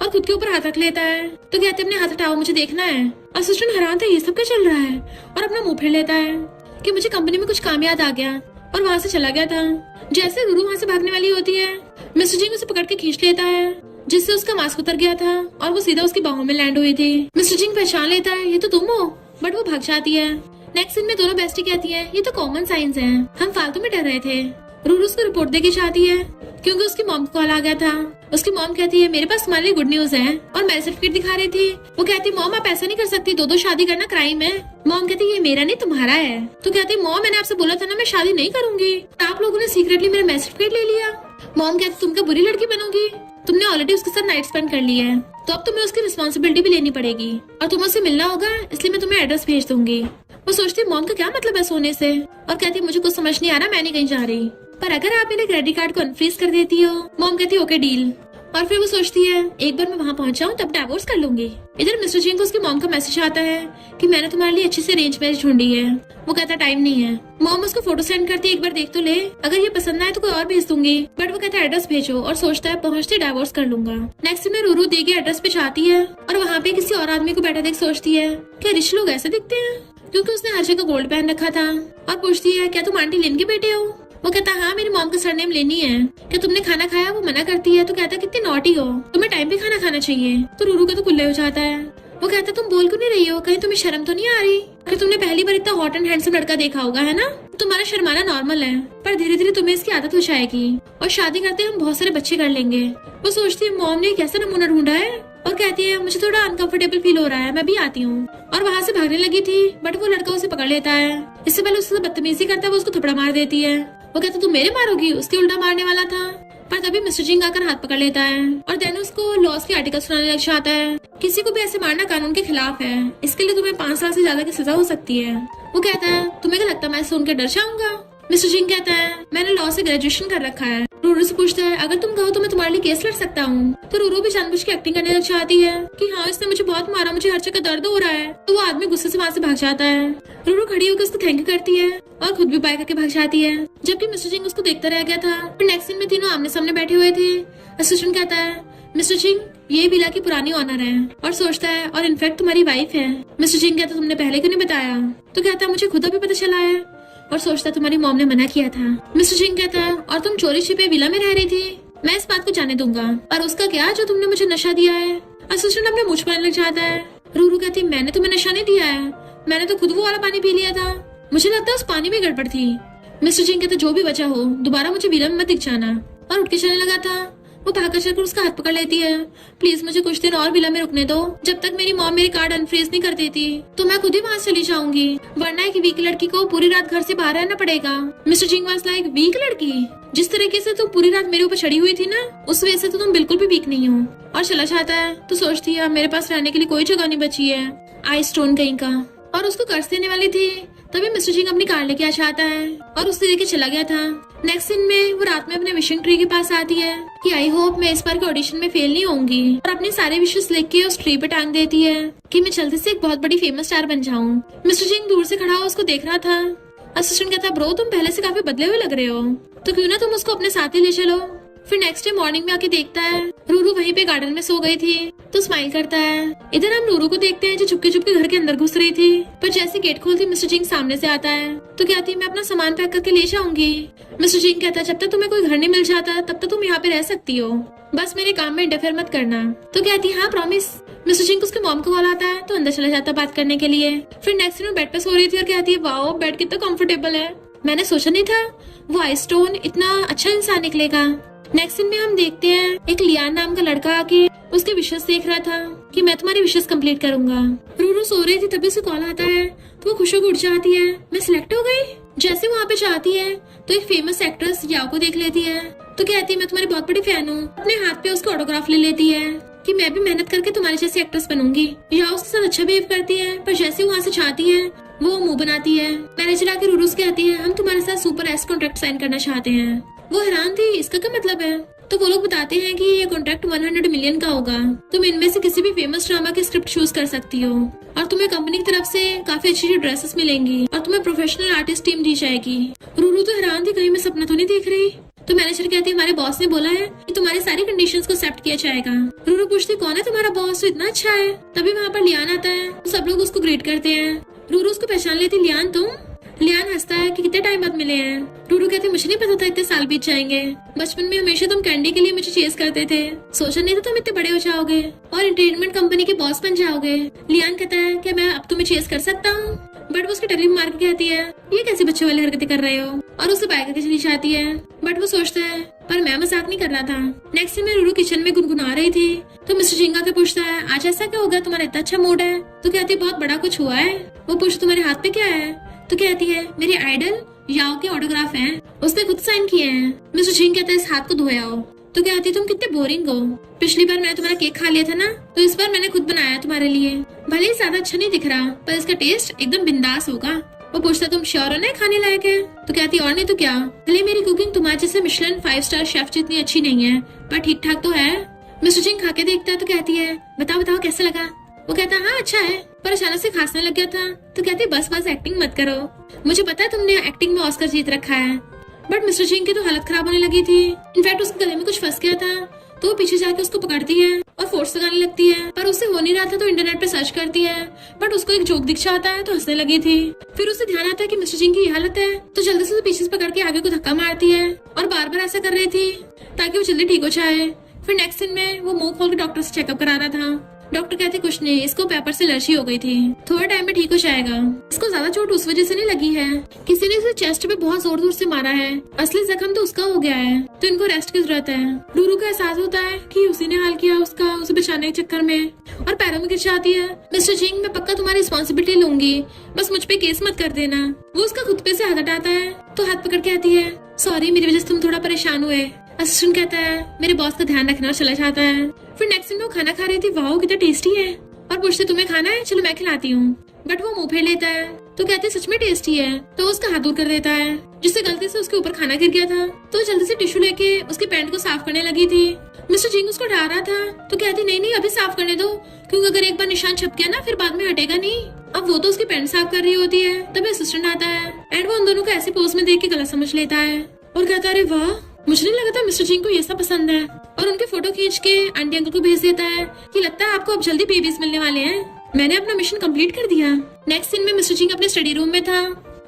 और खुद के ऊपर हाथ रख लेता है। तो कहते अपने हाथ हटाओ मुझे देखना है। असिस्टेंट हैरान था ये सब क्या चल रहा है, और अपना मुंह फेर लेता है कि मुझे कंपनी में कुछ काम याद आ गया, और वहाँ से चला गया था। जैसे रूरू वहाँ से भागने वाली होती है मिस्टर जिंग उसे पकड़ के खींच लेता है, जिससे उसका मास्क उतर गया था और वो सीधा उसकी बाहों में लैंड हुई थी। मिस्टर जिंग पहचान लेता है ये तो तुम हो, बट वो भाग जाती है। नेक्स्ट सीन में दोनों बेस्टी कहती है ये तो कॉमन साइंस है, हम फालतू में डर रहे थे। रूरू उसको रिपोर्ट देके चाहती है क्योंकि उसकी मॉम को कॉल आ गया था। उसकी मॉम कहती है मेरे पास तुम्हारे लिए गुड न्यूज है, और मैरिज सर्टिफिकेट दिखा रही थी। वो कहती मॉम आप ऐसा नहीं कर सकती, दो शादी करना क्राइम है। मॉम कहती ये मेरा नहीं तुम्हारा है। तो कहती मॉम मैंने आपसे बोला था ना मैं शादी नहीं करूंगी, आप लोगों ने सीक्रेटली मेरा मैरिज सर्टिफिकेट ले लिया। मॉम कहती तुम क्या बुरी लड़की बनोगी, तुमने ऑलरेडी उसके साथ नाइट स्पेंड कर ली है, तो अब तुम्हें उसकी रिस्पॉन्सिबिलिटी भी लेनी पड़ेगी, और तुम्हें उससे मिलना होगा, इसलिए मैं तुम्हें एड्रेस भेज दूंगी। वो सोचती मॉम का क्या मतलब है सोने से, और कहती मुझे कुछ समझ नहीं आ रहा, मैं नहीं कहीं जा रही, पर अगर आप मेरे क्रेडिट कार्ड को अनफ्रीज कर देती हो। मॉम कहती ओके डील। और फिर वो सोचती है एक बार मैं वहाँ पहुँच जाऊँ तब डिवोर्स कर लूंगी। इधर मिस्टर जिंग को उसकी मॉम का मैसेज आता है कि मैंने तुम्हारे लिए अच्छी से अरेंज मैरिज ढूंढी है। वो कहता टाइम नहीं है। मॉम उसको फोटो सेंड करती है एक बार देख तो ले, अगर ये पसंद आए तो कोई और भेज दूंगी, बट वो कहता है एड्रेस भेजो, और सोचता है पहुँचते डिवोर्स कर लूंगा। नेक्स्ट में रूरू दे के एड्रेस पे जाती है और वहाँ पे किसी और आदमी को बैठा देख सोचती है क्या रिच लोग ऐसे दिखते हैं, क्योंकि उसने हर जगह गोल्ड पहन रखा था। और पूछती है क्या तुम आंटी लिन के बेटे हो। वो कहता हाँ मेरी मॉम का सरनेम लेनी है। क्या तुमने खाना खाया। वो मना करती है। तो कहता कितनी नॉटी हो, तुम्हें टाइम पे खाना खाना चाहिए। तो रूरू का तो कुल्ले हो जाता है। वो कहता तुम बोल क्यों नहीं रही हो, कहीं तुम्हें शर्म तो नहीं आ रही, कि तुमने पहली बार इतना हॉट एंड हैंडसम लड़का देखा होगा है ना, तुम्हारा शर्माना नॉर्मल है, पर धीरे धीरे तुम्हें इसकी आदत हो जाएगी और शादी करते हम बहुत सारे बच्चे कर लेंगे। वो सोचती है मॉम ने कैसा नमूना ढूंढा है, और कहती है मुझे थोड़ा अनकंफर्टेबल फील हो रहा है, मैं भी आती हूँ। और वहाँ से भागने लगी थी, बट वो लड़का उसे पकड़ लेता है। इससे पहले उससे बदतमीजी करता है, वो उसको थप्पड़ मार देती है। वो कहता तुम मेरे मारोगी, उसके उल्टा मारने वाला था, पर तभी मिस्टर जिंग आकर हाथ पकड़ लेता है और देन उसको लॉस के आर्टिकल सुनाने लग जाता है। किसी को भी ऐसे मारना कानून के खिलाफ है, इसके लिए तुम्हें 5 साल से ज्यादा की सजा हो सकती है। वो कहता है तुम्हें क्या लगता है मैं सुन के डर जाऊंगा। मिस्टर जिंग कहता है मैंने लॉ से ग्रेजुएशन कर रखा है, रूरू से पूछता है अगर तुम कहो तो मैं तुम्हारे लिए केस लड़ सकता हूँ। तो रूरू भी जानबूझ के एक्टिंग करने लग जाती है कि हाँ इसने मुझे बहुत मारा, मुझे हर जगह दर्द हो रहा है। तो वो आदमी गुस्से से वहाँ से भाग जाता है। रूरू खड़ी होकर उसको थैंक यू करती है और खुद भी बाय करके भाग जाती है, जबकि मिस्टर सिंह उसको देखता रह गया था। फिर नेक्स्ट सीन में तीनों आमने सामने बैठे हुए थे। असिस्टेंट कहता है मिस्टर सिंह ये विला की पुरानी ऑनर है और सोचता है और इनफैक्ट तुम्हारी वाइफ है। मिस्टर सिंह कहता तुमने पहले क्यों नहीं बताया? तो कहता है मुझे खुद अभी पता चला है और सोचता है तुम्हारी मॉम ने मना किया था। मिस्टर सिंह कहता है और तुम चोरी छिपे विला में रह रही थी, मैं इस बात को जाने दूंगा, और उसका क्या जो तुमने मुझे नशा दिया है? असिस्टेंट अपने मुझ पर लग जाता है। रूरू कहती मैंने तुम्हें नशा नहीं दिया है, मैंने तो खुद वो वाला पानी पी लिया था, मुझे लगता है उस पानी में गड़बड़ थी। मिस्टर सिंह कहता जो भी वजह हो दोबारा मुझे विला में मत दिख जाना, और उठ के चलने लगा था। वो भागकर चलकर उसका हाथ पकड़ लेती है। प्लीज मुझे कुछ दिन और विला में रुकने दो, जब तक मेरी मॉम मेरी कार्ड अनफ्रीज नहीं कर देती तो मैं खुद ही वहाँ चली जाऊंगी, वरना एक वीक लड़की को पूरी रात घर से बाहर रहना पड़ेगा। Mister Singh was like weak लड़की? जिस तरीके से तुम पूरी रात मेरे ऊपर चढ़ी हुई थी ना, उस वजह से तो तुम बिल्कुल भी वीक नहीं हो। और चला जाता है तो सोचती है मेरे पास रहने के लिए कोई जगह नहीं बची है, आई स्टोन कहीं का। और उसको कर्ज देने वाली थी तभी मिस्टर सिंह अपनी कार लेके आ जाता है और उससे लेके चला गया था। नेक्स्ट सीन में वो रात में अपने विशिंग ट्री के पास आती है कि आई होप मैं इस बार के ऑडिशन में फेल नहीं होंगी, और अपने सारे विशेस लिख के उस ट्री पे टांग देती है कि मैं जल्दी से एक बहुत बड़ी फेमस स्टार बन जाऊं। मिस्टर सिंह दूर से खड़ा हो उसको देख रहा था। असिस्टेंट कहता ब्रो तुम पहले से काफी बदले हुए लग रहे हो, तो क्यों ना तुम उसको अपने साथ ही ले चलो। फिर नेक्स्ट डे मॉर्निंग में आके देखता है रूरू वहीं पे गार्डन में सो गई थी, तो स्माइल करता है। इधर हम रूरू को देखते हैं जो चुपके चुपके घर के अंदर घुस रही थी, पर जैसे गेट खोलती मिस्टर सिंह सामने से आता है तो कहती मैं अपना सामान पैक करके ले जाऊंगी। मिस्टर सिंह कहता है जब तक तुम्हें कोई घर नहीं मिल जाता तब तक तुम यहाँ पे रह सकती हो, बस मेरे काम में इंटरफेयर मत करना। तो कहती हाँ प्रॉमिस। मिस्टर सिंह को उसके मॉम को कॉल आता है तो अंदर चला जाता है बात करने के लिए। फिर नेक्स्ट दिन बेड पे सो रही थी और कहती है वाओ बेड कितना कंफर्टेबल है, मैंने सोचा नहीं था वो आई स्टोन इतना अच्छा इंसान निकलेगा। नेक्स्ट सीन में हम देखते हैं एक लियान नाम का लड़का आके उसके विशेष देख रहा था कि मैं तुम्हारी विशेष कंप्लीट करूंगा। रूरू सो रही थी तभी उसे कॉल आता है तो वो खुश होकर उठ जाती है, मैं सिलेक्ट हो गई। जैसे वहाँ पे जाती है तो एक फेमस एक्ट्रेस याओ को देख लेती है, तो कहती है मैं तुम्हारी बहुत बड़ी फैन हूँ। अपने हाथ पे उसका ऑटोग्राफ ले लेती है कि मैं भी मेहनत करके तुम्हारी जैसी एक्ट्रेस बनूंगी। याओ उसके साथ अच्छा बिहेव करती है, पर जैसे वहाँ से जाती है वो मुंह बनाती है। मैनेजर आके रूरू से कहती है हम तुम्हारे साथ सुपर एस कॉन्ट्रैक्ट साइन करना चाहते हैं। वो हैरान थी इसका क्या मतलब है, तो वो लोग बताते हैं कि ये कॉन्ट्रैक्ट 100 मिलियन का होगा, तुम इनमें से किसी भी फेमस ड्रामा की स्क्रिप्ट चूज कर सकती हो, और तुम्हें कंपनी की तरफ से काफी अच्छी ड्रेसेस मिलेंगी और तुम्हें प्रोफेशनल आर्टिस्ट टीम दी जाएगी। रूरू तो हैरान थी कहीं मैं सपना तो नहीं देख रही। तो मैनेजर कहती है हमारे बॉस ने बोला है कि तुम्हारी सारी कंडीशंस को एक्सेप्ट किया जाएगा। रूरू पूछती कौन है तुम्हारा बॉस, तो इतना अच्छा है। तभी वहाँ पर लियान आता है तो सब लोग उसको ग्रीट करते हैं। रूरू उसको पहचान लेती, लियान तुम? लियान हंसता है कि कितने टाइम बाद मिले हैं। रूरू कहती मुझे नहीं पता था इतने साल बीत जाएंगे, बचपन में हमेशा तुम कैंडी के लिए मुझे चेस करते थे, सोचा नहीं था तुम इतने बड़े हो जाओगे और एंटरटेनमेंट कंपनी के बॉस बन जाओगे। लियान कहता है कि मैं अब तुम्हें चेस कर सकता हूँ, बट वो उसकी टली मार के कहती है ये कैसी बच्चे वाली हरकतें कर रहे हो, और उसे बाय करके चली जाती है। बट वो सोचता है पर मैं मजाक नहीं कर रहा था। नेक्स्ट दिन में रूरू किचन में गुनगुना रही थी तो मिस्टर सिंह आके पूछता है आज ऐसा क्या हो गया, तुम्हारा इतना अच्छा मूड है? तो कहती है बहुत बड़ा कुछ हुआ है। वो पूछता तुम्हारे हाथ पे क्या है? तो कहती है मेरे आइडल याओ के ऑटोग्राफ हैं, उसने खुद साइन किए हैं। मिस्टर सिंह कहता है इस हाथ को धोए आओ। तो कहती है तुम कितने बोरिंग हो, पिछली बार मैंने तुम्हारा केक खा लिया था ना, तो इस बार मैंने खुद बनाया तुम्हारे लिए, भले ही ज्यादा अच्छा नहीं दिख रहा पर इसका टेस्ट एकदम बिंदास होगा। वो पूछता तुम श्योर हो ना खाने लायक है? तो कहती और नहीं तो क्या, भले मेरी कुकिंग तुम्हारे जैसे मिशेलिन 5 स्टार शेफ जितनी अच्छी नहीं है पर ठीक ठाक तो है। मिस्टर सिंह खा के देखता है तो कहती है बताओ बताओ कैसा लगा? वो कहता हाँ अच्छा है, पर अचानक से खांसने लग गया था। तो कहती बस बस एक्टिंग मत करो, मुझे पता है तुमने एक्टिंग में ऑस्कर जीत रखा है। बट मिस्टर सिंह की तो हालत खराब होने लगी थी, इनफैक्ट उसके गले में कुछ फंस गया था, तो वो पीछे जाके उसको पकड़ती है और फोर्स लगाने लगती है, पर उससे हो नहीं रहा था तो इंटरनेट पे सर्च करती है, बट उसको एक जोक दिख जाता है तो हंसने लगी थी। फिर उसे ध्यान आता है कि मिस्टर सिंह की ये हालत है, तो जल्दी से पीछे से पकड़ के आगे को धक्का मारती है और बार बार ऐसा कर रही थी ताकि वो जल्दी ठीक हो जाए। फिर नेक्स्ट दिन में वो मुंह खोल के डॉक्टर से चेकअप करा रहा था। डॉक्टर कहते कुछ नहीं, इसको पेपर से एलर्जी हो गई थी, थोड़े टाइम में ठीक हो जाएगा। इसको ज्यादा चोट उस वजह से नहीं लगी है, किसी ने इसे चेस्ट पे बहुत जोर जोर से मारा है, असली जख्म तो उसका हो गया है, तो इनको रेस्ट की जरूरत है। रूरू को एहसास होता है कि उसी ने हाल किया उसका, उसे बचाने के चक्कर में, और पैरों में गिर जाती है। मिस्टर सिंह मैं पक्का तुम्हारी रिस्पॉन्सिबिलिटी लूंगी, बस मुझ पे केस मत कर देना। वो उसका खुद पे से हाथ हटाता है तो हाथ पकड़ के आती है सॉरी मेरी वजह से तुम थोड़ा परेशान हुए। असिस्टेंट कहता है मेरे बॉस का ध्यान रखना और चला जाता है। फिर नेक्स्ट दिन वो खाना खा रही थी, वाओ कितना टेस्टी है, और पूछते तुम्हें खाना है, चलो मैं खिलाती हूँ, बट वो मुंह फेर लेता है तो कहती है सच में टेस्टी है। तो वो उसका हाथ दूर कर देता है, जिससे गलती से उसके ऊपर खाना गिर गया था। तो जल्दी से टिश्यू लेके उसकी पैंट को साफ करने लगी थी। मिस्टर जिंग उसको डरा रहा था, तो कहती नहीं नहीं अभी साफ करने दो, क्योंकि अगर एक बार निशान छप गया ना फिर बाद में हटेगा नहीं। अब वो तो उसकी पैंट साफ कर रही होती है, तभी असिस्टेंट आता है एंड वो उन दोनों को ऐसी पोज में देख के गलत समझ लेता है और कहता है अरे वाह, मुझे नहीं लगा था मिस्टर जिंग को ये सब पसंद है। और उनके फोटो खींच के आंटी अंकल को भेज देता है कि लगता है आपको अब जल्दी बेबीज मिलने वाले हैं, मैंने अपना मिशन कंप्लीट कर दिया। नेक्स्ट सीन में मिस्टर जिंग अपने स्टडी रूम में था।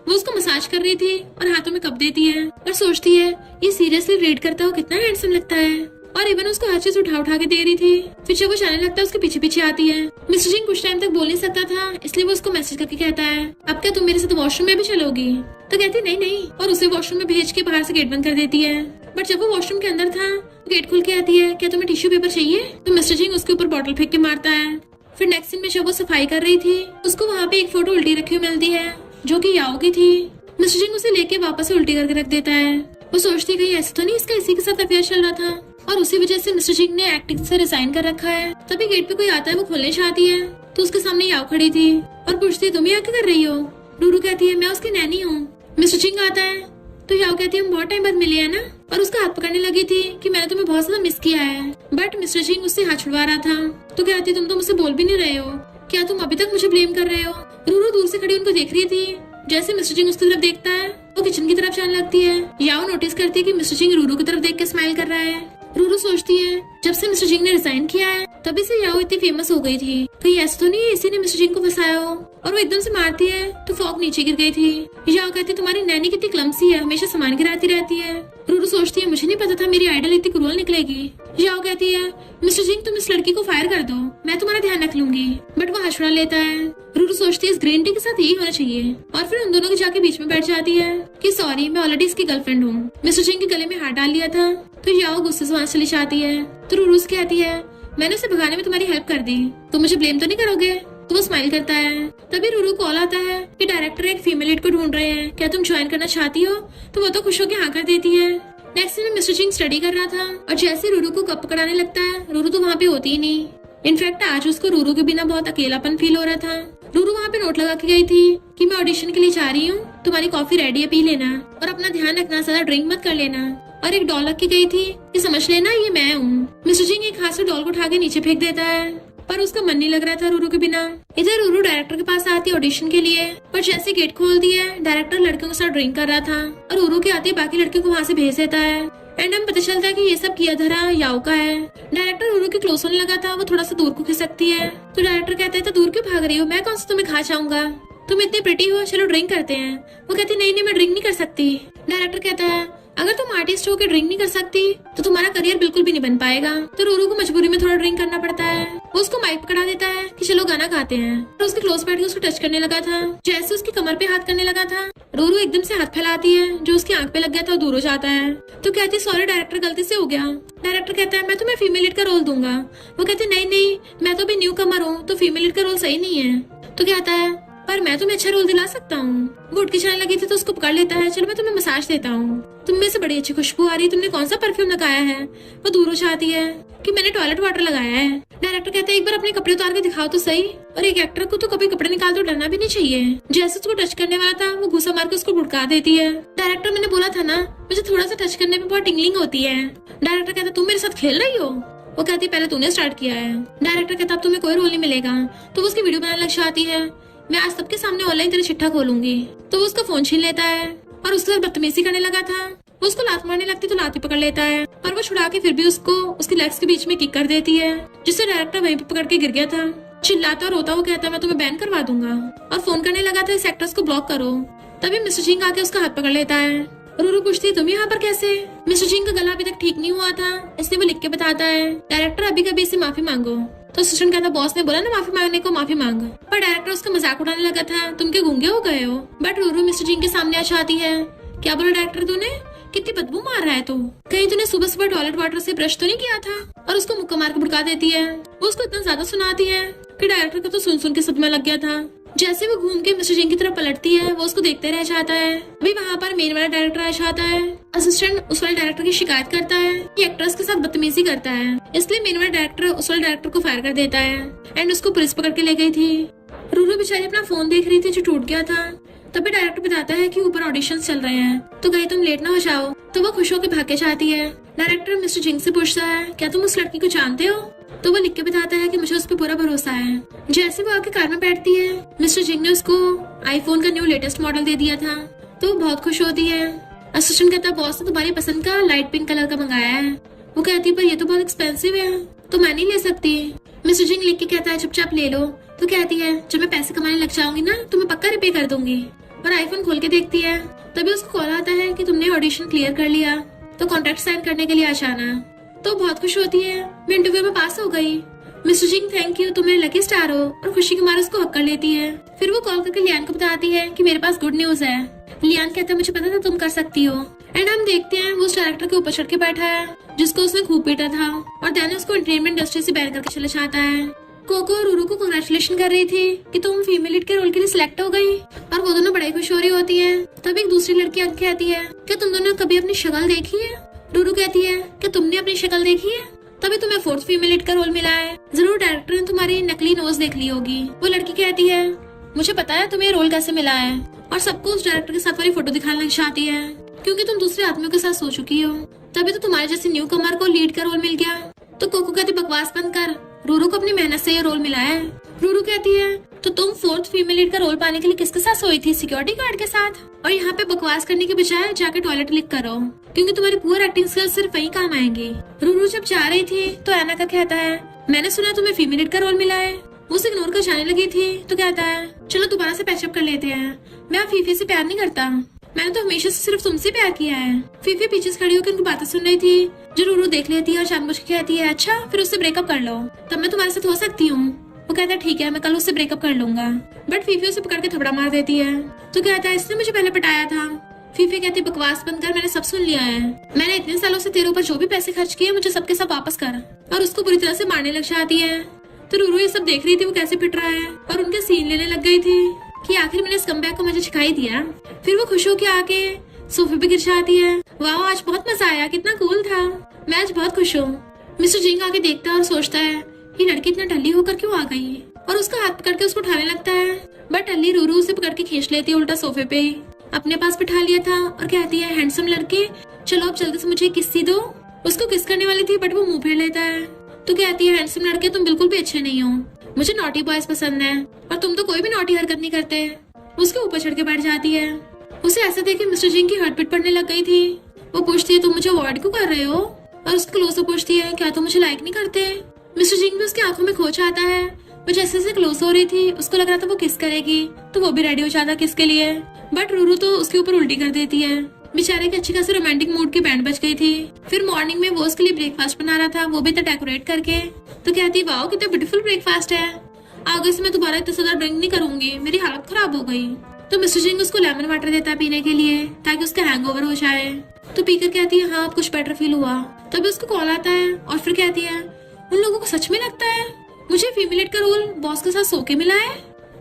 वो उसको मसाज कर रही थी और हाथों में कप देती है और सोचती है ये सीरियसली रीड करता हुआ कितना हैंडसम लगता है। और इवन उसको हर चीज उठा उठा के दे रही थी। फिर जब वो जाने लगता है उसके पीछे पीछे आती है। मिस्टर जिंग कुछ टाइम तक बोल नहीं सकता था, इसलिए वो उसको मैसेज करके कहता है अब क्या तुम मेरे साथ वॉशरूम में भी चलोगी? तो कहती नहीं नहीं, और उसे वॉशरूम में भेज के बाहर से गेट बंद कर देती है। बट जब वो वॉशरूम के अंदर था गेट खुल के आती है, क्या तुम्हें टिश्यू पेपर चाहिए? तो मिस्टर जिंग उसके ऊपर बॉटल फेंक के मारता है। फिर नेक्स्ट सीन में जब वो सफाई कर रही थी उसको वहाँ पे एक फोटो उल्टी रखी हुई मिलती है जो कि याओ की थी। मिस्टर जिंग उसे लेके वापस से उल्टी करके रख देता है। वो सोचती कहीं ऐसे तो नहीं इसका इसी के साथ अफेयर चल रहा था और उसी वजह से मिस्टर जिंग ने एक्टिंग से रिजाइन कर रखा है। तभी गेट पे कोई आता है, वो खोलने चाहती है तो उसके सामने याओ खड़ी थी और पूछती है तुम यहाँ क्या कर रही हो? रूरू कहती है मैं उसकी नैनी हूँ। मिस्टर जिंग आता है तो याओ कहती है हम बहुत टाइम बाद मिले हैं ना, और उसका हाथ पकड़ने लगी थी कि मैंने तुम्हें बहुत ज्यादा मिस किया है। बट मिस्टर जिंग उससे हाथ छुड़वा रहा था। तो कहती तुम तो मुझसे बोल भी नहीं रहे हो, क्या तुम अभी तक मुझे ब्लेम कर रहे हो? रूरू दूर से खड़ी उनको देख रही थी। जैसे मिस्टर जिंग उसकी तरफ देखता है वो किचन की तरफ जाने लगती है। याओ नोटिस करती है कि मिस्टर जिंग रूरू की तरफ देख के स्माइल कर रहा है। रूरू सोचती है जब से मिस्टर जिंग ने रिजाइन किया है तभी से याओ इतनी फेमस हो गई थी, कहीं ऐसा तो नहीं है इसी ने मिस्टर जिंग को फंसाया हो। और वो एकदम से मारती है तो फॉग नीचे गिर गई थी। याओ कहती तुम्हारी नैनी कितनी क्लमसी है, हमेशा सामान गिराती रहती है। रूरू सोचती है मुझे नहीं पता था मेरी आइडल इतनी क्रूअल निकलेगी। याओ कहती है मिस्टर जिंग तुम इस लड़की को फायर कर दो, मैं तुम्हारा ध्यान रख लूंगी। बट वो हंसड़ा लेता है। रूरू सोचती है इस ग्रीन टी के साथ यही होना चाहिए और फिर उन दोनों के जाके बीच में बैठ जाती है कि सॉरी मैं ऑलरेडी इसकी गर्लफ्रेंड हूँ, मिस्टर जिंग के गले में हाथ डाल लिया था। तो याओ गुस्से से वहाँ चली जाती है। तो रूरू कहती है मैंने उसे भगाने में तुम्हारी हेल्प कर दी, तुम मुझे ब्लेम तो नहीं करोगे? तो वो स्माइल करता है। तभी रूरू कॉल आता है कि डायरेक्टर एक फीमेल लीड को ढूंढ रहे हैं, क्या तुम ज्वाइन करना चाहती हो? तो वो तो खुश होकर हाँ कर देती है। नेक्स्ट में मिस्टर जिंग स्टडी कर रहा था और जैसे रूरू को कप पकड़ाने लगता है रूरू तो वहाँ पे होती ही नहीं। इनफैक्ट आज उसको रूरू के बिना बहुत अकेलापन फील हो रहा था। रूरू वहाँ पे नोट लगा के गई थी कि मैं ऑडिशन के लिए जा रही हूँ, तुम्हारी कॉफी रेडी है, पी लेना और अपना ध्यान रखना, ज्यादा ड्रिंक मत कर लेना। और एक डॉल रख के गई थी कि समझ लेना ये मैं हूँ। मिस्टर जिंग एक हाथ से डॉल को उठा के नीचे फेंक देता है पर उसका मन नहीं लग रहा था रूरू के बिना। इधर रूरू डायरेक्टर के पास आती है ऑडिशन के लिए, पर जैसे गेट खोलती है डायरेक्टर लड़कियों के साथ ड्रिंक कर रहा था और रूरू के आते बाकी लड़कियों को वहाँ से भेज देता है। एंड हम पता चलता है कि ये सब किया धरा याओ का है। डायरेक्टर रूरू के क्लोज होने लगा था, वो थोड़ा सा दूर को खिसकती है तो डायरेक्टर कहता है तो दूर क्यों भाग रही हो, मैं कौन सा तुम्हें खा जाऊंगा, तुम इतनी प्रिटी हो, चलो ड्रिंक करते हैं। वो कहती नहीं नहीं मैं ड्रिंक नहीं कर सकती। डायरेक्टर कहता है अगर तुम आर्टिस्ट होकर ड्रिंक नहीं कर सकती तो तुम्हारा करियर बिल्कुल भी नहीं बन पाएगा। तो रूरू को मजबूरी में थोड़ा ड्रिंक करना पड़ता है। वो उसको माइक पकड़ा देता है कि चलो गाना गाते हैं और उसके क्लोज बैठ के उसको टच करने लगा था। जैसे उसकी कमर पे हाथ करने लगा था रूरू एकदम से हाथ फैलाती है जो उसकी आंख पे लग गया था, दूर हो जाता है। तो कहती है सॉरी डायरेक्टर गलती से हो गया। डायरेक्टर कहता है मैं तुम्हें फीमेल लीड का रोल दूंगा। वो कहती नहीं नहीं मैं तो अभी न्यू कमर हूँ तो फीमेल लीड का रोल सही नहीं है। तो कहता है पर मैं तुम्हें अच्छा रोल दिला सकता हूँ। वो उठ के जाने लगी थी तो उसको पकड़ लेता है, चलो मैं तुम्हें मसाज देता हूँ, तुम में से बड़ी अच्छी खुशबू आ रही, तुमने कौन सा परफ्यूम लगाया है? वो दूर हो जाती है कि मैंने टॉयलेट वाटर लगाया है। डायरेक्टर कहता है एक बार अपने कपड़े उतार के दिखाओ तो सही, और एक एक्टर को तो कभी कपड़े निकाल तो डरना भी नहीं चाहिए। जैसे उसको टच करने वाला था वो घुसा मार के उसको भुड़का देती है। डायरेक्टर मैंने बोला था ना मुझे थोड़ा सा टच करने में बहुत टिंगलिंग होती है। डायरेक्टर कहता तुम मेरे साथ खेल रही हो? वो कहती पहले तूने स्टार्ट किया है। डायरेक्टर कहता अब तुम्हें कोई रोल नहीं मिलेगा। तो वो उसकी वीडियो बनाने लग जाती है, मैं आज सबके सामने ऑनलाइन तेरा चिट्ठा खोलूंगी। तो वो उसका फोन छीन लेता है और उसके साथ बदतमीजी करने लगा था। वो उसको लात मारने लगती तो लात ही पकड़ लेता है, पर वो छुड़ा के फिर भी उसको उसकी लेग्स के बीच में किक कर देती है, जिससे डायरेक्टर वहीं पे पकड़ के गिर गया था। चिल्लाता और रोता वो कहता है मैं तुम्हें बैन करवा दूंगा, और फोन करने लगा था इस एक्ट्रेस को ब्लॉक करो। तभी मिस्टर जिंग आके उसका हाथ पकड़ लेता है। रूरू पूछती है तुम यहाँ पर कैसे? मिस्टर जिंग का गला अभी तक ठीक नहीं हुआ था, इसलिए वो लिख के बताता है डायरेक्टर अभी कभी इससे माफी मांगो। तो असिस्टेंट कहता बॉस ने बोला ना माफी मांगने को, माफी मांग। पर डायरेक्टर उसका मजाक उड़ाने लगा था, तुम क्या गूंगे हो गए हो? बट रूरू मिस्टर जिंग के सामने आ जाती है, क्या बोला डायरेक्टर तूने? कितनी बदबू मार रहा है तू, कहीं तूने सुबह सुबह टॉयलेट वाटर से ब्रश तो नहीं किया था? और उसको मुक्का मार के भड़का देती है। वो उसको इतना ज्यादा सुनाती है कि डायरेक्टर को तो सुन सुन के सदमा लग गया था। जैसे वो घूम के मिस्टर जिंग की तरफ पलटती है वो उसको देखते रह जाता है। अभी वहाँ पर मेन वाला डायरेक्टर आ जाता है। असिस्टेंट उस वाले डायरेक्टर की शिकायत करता है कि एक्ट्रेस के साथ बदतमीजी करता है, इसलिए मेन वाला डायरेक्टर उस वाले डायरेक्टर को फायर कर देता है एंड उसको पुलिस पकड़ के ले गई थी। रूरू बेचारी अपना फोन देख रही थी जो टूट गया था। तभी डायरेक्टर बताता है कि ऊपर ऑडिशंस चल रहे हैं, तो कहीं तुम लेट ना हो जाओ। तो वो खुश होकर भाग के जाती है। डायरेक्टर मिस्टर जिंग से पूछता है, क्या तुम उस लड़की को जानते हो? तो वो लिख के बताता है कि मुझे उस पर पूरा भरोसा है। जैसे वो आके कार में बैठती है, मिस्टर जिंग ने उसको आईफोन का न्यू लेटेस्ट मॉडल दे दिया था, तो वो बहुत खुश होती है। असिस्टेंट कहता है, बॉस ने तुम्हारी पसंद का लाइट पिंक कलर का मंगाया है। वो कहती है, पर ये तो बहुत एक्सपेंसिव है, तो मैं नहीं ले सकती। मिस्टर जिंग लिख के कहता है, चुपचाप ले लो। तो कहती है, जब मैं पैसे कमाने लग जाऊंगी ना, तो मैं पक्का रिपे कर दूंगी। और आईफोन खोल के देखती है, तभी उसको कॉल आता है कि तुमने ऑडिशन क्लियर कर लिया, तो कॉन्ट्रैक्ट साइन करने के लिए आ जाना। तो बहुत खुश होती है, मैं इंटरव्यू में पास हो गई। मिस्टर जिंग थैंक यू, तुम मेरे लकी स्टार हो, और खुशी के मारे उसको हक कर लेती है। फिर वो कॉल करके लियान को बताती है कि मेरे पास गुड न्यूज है। लियान कहता है, मुझे पता था तुम कर सकती हो। एंड हम देखते हैं वो उस डायरेक्टर के ऊपर चढ़ के बैठा है जिसको उसने खूब पीटा था, और दैन उसको एंटरटेनमेंट इंडस्ट्री से बैन करके चला जाता है। कोको रूरू को कांग्रेचुलेशन कर रही थी कि तुम फीमेल लीड के रोल के लिए सिलेक्ट हो गई, और वो दोनों बड़ी खुश हो रही होती है। तब एक दूसरी लड़की आके कहती है, क्या तुम दोनों ने कभी अपनी शक्ल देखी है? रूरू कहती है, क्या तुमने अपनी शक्ल देखी है? तभी तुम्हें फोर्थ फीमेल लीड का रोल मिला है। जरूर डायरेक्टर ने तुम्हारी नकली नोज देख ली होगी। वो लड़की कहती है, मुझे पता है तुम्हें रोल कैसे मिला है, और सबको उस डायरेक्टर के साथ वाली फोटो दिखाने लग जाती है, क्योंकि तुम दूसरे आदमियों के साथ सो चुकी हो। तभी तो तुम्हारे जैसे न्यू कमर को लीड का रोल मिल गया। तो कोको कहती, बकवास बंद कर, रूरू को अपनी मेहनत से ये रोल मिला है। रूरू कहती है, तो तुम फोर्थ फीमेल लीड का रोल पाने के लिए किसके साथ सोई थी? सिक्योरिटी गार्ड के साथ। और यहाँ पे बकवास करने के बजाय जाके टॉयलेट क्लिक करो, क्योंकि तुम्हारी पुअर एक्टिंग स्किल्स सिर्फ वही काम आएंगी। रूरू जब जा रही थी तो एना का कहता है, मैंने सुना तुम्हें फीमेल लीड का रोल मिला है। वो उसे इग्नोर कर जाने लगी थी, तो कहता है, चलो दोबारा से पैचअप कर लेते हैं। मैं अब फीफी से प्यार नहीं करता, मैंने तो हमेशा से सिर्फ तुमसे प्यार किया है। फीफी पीछे खड़ी होकर उनकी बातें सुन रही थी, जो रूरू देख लेती है और जानबूझ के कहती है, अच्छा फिर उससे ब्रेकअप कर लो, तब मैं तुम्हारे साथ हो सकती हूँ। वो कहता है, ठीक है, मैं कल उससे ब्रेकअप कर लूंगा। बट फीफी उसे पकड़ के थपड़ा मार देती है। तो कहता है, इसने मुझे पहले पटाया था। फीफी कहती, बकवास बंद कर, मैंने सब सुन लिया है। मैंने इतने सालों से तेरे ऊपर जो भी पैसे खर्च किए, मुझे सबके सब वापस कर। और उसको बुरी तरह से मारने लग जाती है। तो रूरू ये सब देख रही थी वो कैसे पिट रहा है, और उनके सीन लेने लग गई थी कि आखिर मैंने इस कमबैक को मुझे सिखाई दिया। फिर वो खुश होकर आके सोफे पे गिर जाती है। वाह, आज बहुत मजा आया, कितना कूल था, मैं आज बहुत खुश हूँ। मिस्टर जिंग आके देखता है और सोचता है, ये लड़की इतना टल्ली होकर क्यों आ गई, और उसका हाथ पकड़ के उसको उठाने लगता है। बट टल्ली रूरू उसे पकड़ के खींच लेती है उल्टा सोफे पे। अपने पास बिठा लिया था और कहती है, हैंडसम लड़के, चलो अब जल्दी से मुझे किस दो। उसको किस करने वाली थी, बट वो मुंह फेर लेता है। तो कहती है, हैंडसम लड़के तुम बिल्कुल भी अच्छे नहीं हो, मुझे नॉटी बॉयज पसंद है, और तुम तो कोई भी नॉटी हरकत नहीं करते। उसके ऊपर चढ़ के बैठ जाती है। उसे ऐसा देख मिस्टर जिंग की हार्ट बीट पड़ने लग गई थी। वो पूछती है, तुम मुझे अवॉइड क्यों कर रहे हो? और उसके क्लोज से पूछती है, क्या तुम मुझे लाइक नहीं करते? मिस्टर जिंग भी उसकी आंखों में खो जाता है। वो जैसे जैसे क्लोज हो रही थी, उसको लग रहा था वो किस करेगी, तो वो भी रेडी हो जाता किस के लिए। बट रूरू तो उसके ऊपर उल्टी कर देती है। बेचारे की अच्छी खासी रोमांटिक मूड की बैंड बज गई थी। फिर मॉर्निंग में वो उसके लिए ब्रेकफास्ट बना रहा था, वो भी तो डेकोरेट करके। तो कहती, वाओ कितना ब्यूटीफुल ब्रेकफास्ट है, आगे से मैं दोबारा इतना ज्यादा ड्रिंक नहीं करूंगी, मेरी हालत खराब हो गई। तो मिस्टर जिंग उसको लेमन वाटर देता है पीने के लिए, ताकि उसका हैंगओवर हो जाए। तो पीकर कहती है, हाँ अब कुछ बेटर फील हुआ। तभी उसको कॉल आता है और फिर कहती है, उन लोगों को सच में लगता है मुझे फीमेल लीड का रोल बॉस के साथ सो के मिला है,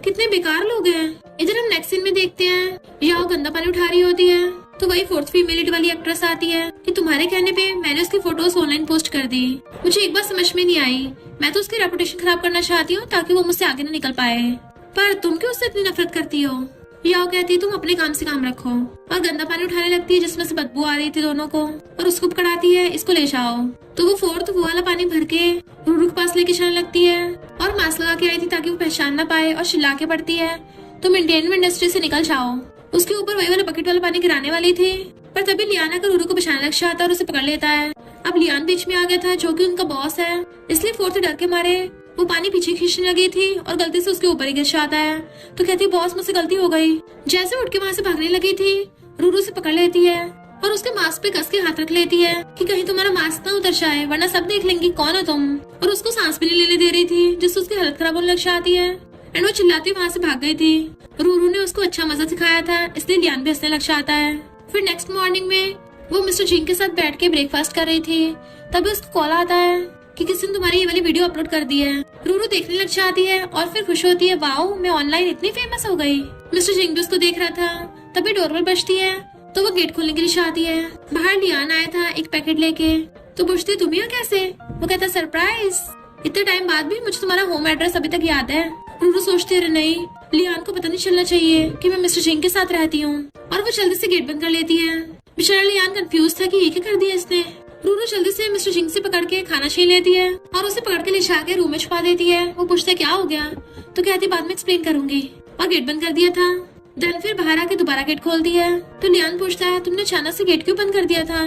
कितने बेकार लोग हैं। इधर हम नेक्स्ट सीन में देखते हैं, याओ गंदा पानी उठा रही होती है। तो वही फोर्थ फीमेल लीड वाली एक्ट्रेस आती है कि तुम्हारे कहने पे मैंने उसकी फोटोज ऑनलाइन पोस्ट कर दी। मुझे एक बार समझ में नहीं आई, मैं तो उसकी रेपुटेशन खराब करना चाहती हूँ ताकि वो मुझसे आगे न निकल पाए, पर तुम क्यों उससे इतनी नफरत करती हो? याओ कहती है, तुम अपने काम से काम रखो, और गंदा पानी उठाने लगती है जिसमें से बदबू आ रही थी दोनों को, और उसको पकड़ाती है, इसको ले जाओ। तो वो फोर्थ वो वाला पानी भर के रूरू के पास लेके जाने लगती है, और मास्क लगा के आई थी ताकि वो पहचान ना पाए, और चिल्ला के पड़ती है, तुम एंटरटेनमेंट इंडस्ट्री से निकल जाओ। उसके ऊपर वही वाला बकेट वाला पानी गिराने वाली थी, पर तभी लियाना का रूरू को बचाने लग जाता है और उसे पकड़ लेता है। अब लियान बीच में आ गया था जो कि उनका बॉस है, इसलिए फोर्थ डर के मारे वो पानी पीछे खींचने लगी थी और गलती से उसके ऊपर ही गिर जाता है। तो कहती, बॉस मुझसे गलती हो गई। जैसे उठ के वहाँ से भागने लगी थी, रूरू से पकड़ लेती है और उसके मास्क पे कस के हाथ रख लेती है कि कहीं तुम्हारा मास्क ना उतर जाए, वरना सब देख लेंगे कौन हो तुम। और उसको सांस भी नहीं लेने दे रही थी, जिससे उसकी हालत खराब होने लग जाती है। एंड वो चिल्लाती वहाँ से भाग गई थी। रूरू ने उसको अच्छा मजा सिखाया था, इसलिए लियान भी हंसने लग जाता है। फिर नेक्स्ट मॉर्निंग में वो मिस्टर जिंग के साथ बैठ के ब्रेकफास्ट कर रही थी, तभी उसको कॉल आता है कि किसी ने तुम्हारी ये वाली वीडियो अपलोड कर दी है। रूरू देखने लग जाती है और फिर खुश होती है, वाओ मैं ऑनलाइन इतनी फेमस हो गई। मिस्टर जिंग भी उसको देख रहा था, तभी डोरबेल बजती है, तो वो गेट खोलने के लिए जाती है। बाहर लियान आया था एक पैकेट लेके, तो पूछती तुम यहाँ कैसे? वो कहता सरप्राइज, इतने टाइम बाद भी मुझे तुम्हारा होम एड्रेस अभी तक याद है। रूरू सोचती है नहीं, लियान को पता नहीं चलना चाहिए कि मैं मिस्टर जिंग के साथ रहती हूँ, और वो जल्दी से गेट बंद कर लेती है। बेचारा लियान कंफ्यूज था कि ये क्या कर दिया इसने। रूरू जल्दी से मिस्टर जिंग से पकड़ के खाना छीन लेती है और उसे पकड़ के ले जाके रूम में छुपा देती है। वो पूछता है क्या हो गया, तो कहती बाद में एक्सप्लेन करूंगी, और गेट बंद कर दिया था। देन फिर बाहर आके दोबारा गेट खोल दिया। तो लियान पूछता है तुमने अचानक से गेट क्यों बंद कर दिया था।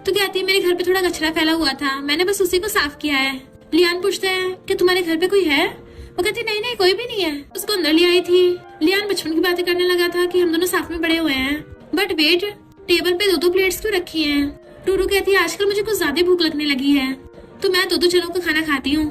तो कहती है मेरे घर पे थोड़ा कचरा फैला हुआ था, मैंने बस उसी को साफ किया है। लियान पूछता है कि तुम्हारे घर पे कोई है। वो कहती नहीं नहीं कोई भी नहीं है, उसको अंदर ले आई थी। लियान बचपन की बातें करने लगा था कि हम दोनों साथ में बड़े हुए हैं। बट वेट, टेबल पे 2-2 प्लेट्स क्यों रखी हैं। रूरू कहती है आजकल मुझे कुछ ज्यादा भूख लगने लगी है, तो मैं 2-2 जनों का खाना खाती हूँ।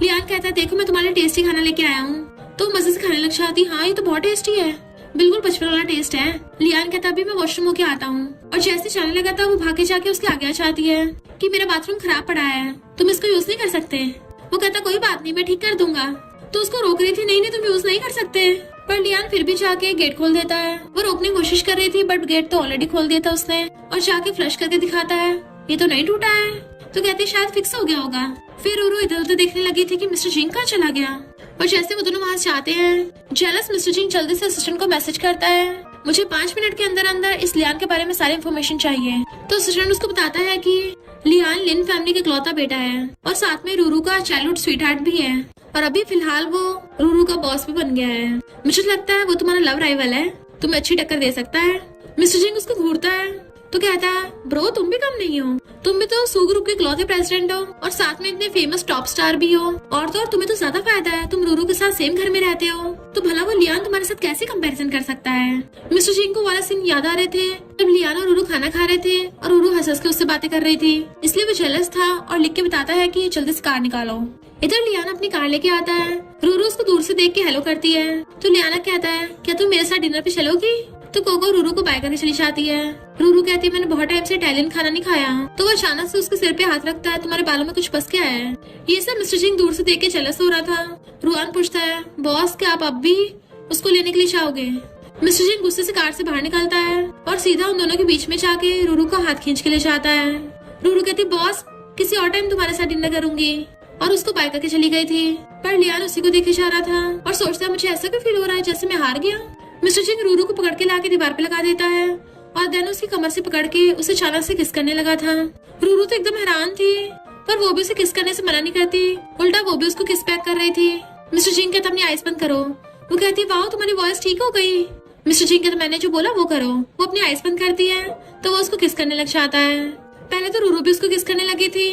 लियान कहता है देखो मैं तुम्हारे लिए टेस्टी खाना लेके आया हूँ। तो मजे से खाने लग जाती, हाँ ये तो बहुत टेस्टी है, बिल्कुल बचपन वाला टेस्ट है। लियान कहता अभी मैं वॉशरूम होके आता हूँ, और जैसे जाने लगा था वो भागे जाके उसके आगे आ जाती है कि मेरा बाथरूम खराब पड़ा है, तुम इसको यूज नहीं कर सकते। वो कहता कोई बात नहीं मैं ठीक कर दूंगा। तो उसको रोक रही थी नहीं नहीं तुम यूज नहीं कर सकते, पर लियान फिर भी जाके गेट खोल देता है। वो रोकने की कोशिश कर रही थी बट गेट तो ऑलरेडी खोल दिया था उसने, और जाके फ्लश करके दिखाता है ये तो नहीं टूटा है। तो कहते शायद फिक्स हो गया होगा। फिर रूरू इधर उधर देखने लगी थी कि मिस्टर जिंग कहाँ चला गया। और जैसे वो दोनों वहाँ जाते हैं, जेलस मिस्टर जिंग जल्दी से असिस्टेंट को मैसेज करता है मुझे 5 मिनट के अंदर अंदर इस लियान के बारे में सारी इन्फॉर्मेशन चाहिए। तो असिस्टेंट उसको बताता है कि लियान लिन फैमिली के इकलौता बेटा है, और साथ में रूरू का चाइल्डहुड स्वीटहार्ट भी है, और अभी फिलहाल वो रूरू का बॉस भी बन गया है। मुझे लगता है वो तुम्हारा लव राइवल है, तुम्हें अच्छी टक्कर दे सकता है। मिस्टर जिंग उसको घूरता है तो कहता है ब्रो तुम भी कम नहीं हो, तुम भी तो सू ग्रुप के इकलौते प्रेसिडेंट हो, और साथ में इतने फेमस टॉप स्टार भी हो, और तो और तुम्हें तो ज्यादा फायदा है, तुम रूरू के साथ सेम घर में रहते हो, तो भला वो लियान तुम्हारे साथ कैसे कंपैरिजन कर सकता है। मिस्टर जिंग को वाला सीन याद आ रहे थे जब लियान और रूरू खाना खा रहे थे और रूरू हंस के उससे बातें कर रही थी, इसलिए वो जेलस था और लिख के बताता है कि जल्दी से कार निकालो। इधर लियाना अपनी कार लेके आता है, रूरू उसको दूर से देख के हेलो करती है। तो लियाना कहता है क्या तुम मेरे साथ डिनर पे चलोगी। तो कोको रूरू को बाय करके चली जाती है। रूरू कहती है मैंने बहुत टाइम से इटालियन खाना नहीं खाया। तो वो अचानक से उसके सिर पे हाथ रखता है तुम्हारे बालों में कुछ फंस गया है। ये सब मिस्टर जिंग दूर से देख के जेलस हो रहा था। रुआन पूछता है बॉस क्या आप अब भी उसको लेने के लिए चाहोगे। मिस्टर जिंग गुस्से से कार से बाहर निकलता है और सीधा उन दोनों के बीच में जाके रूरू का हाथ खींच के ले जाता है। रूरू कहती बॉस किसी और टाइम तुम्हारे साथ डिनर करूंगी, और उसको बाय करके चली गई थी। पर लियान उसी को देखे जा रहा था और सोचता है मुझे ऐसा क्यों फील हो रहा है जैसे मैं हार गया। मिस्टर जिंग रूरू को पकड़ के लाके दीवार पे लगा देता है और देन उसकी कमर से पकड़ के उसे अचानक से किस करने लगा था। रूरू तो एकदम हैरान थी, पर वो भी उसे किस करने से मना नहीं करती, उल्टा वो भी उसको किस बैक कर रही थी। मिस्टर जिंग कहता अपनी आइज बंद करो। वो कहती वाह तुम्हारी वॉइस ठीक हो गई। मिस्टर जिंग कहता मैंने जो बोला वो करो। वो अपनी आइज बंद करती है तो वो उसको किस करने लग जाता है। पहले तो रूरू भी उसको किस करने लगी थी,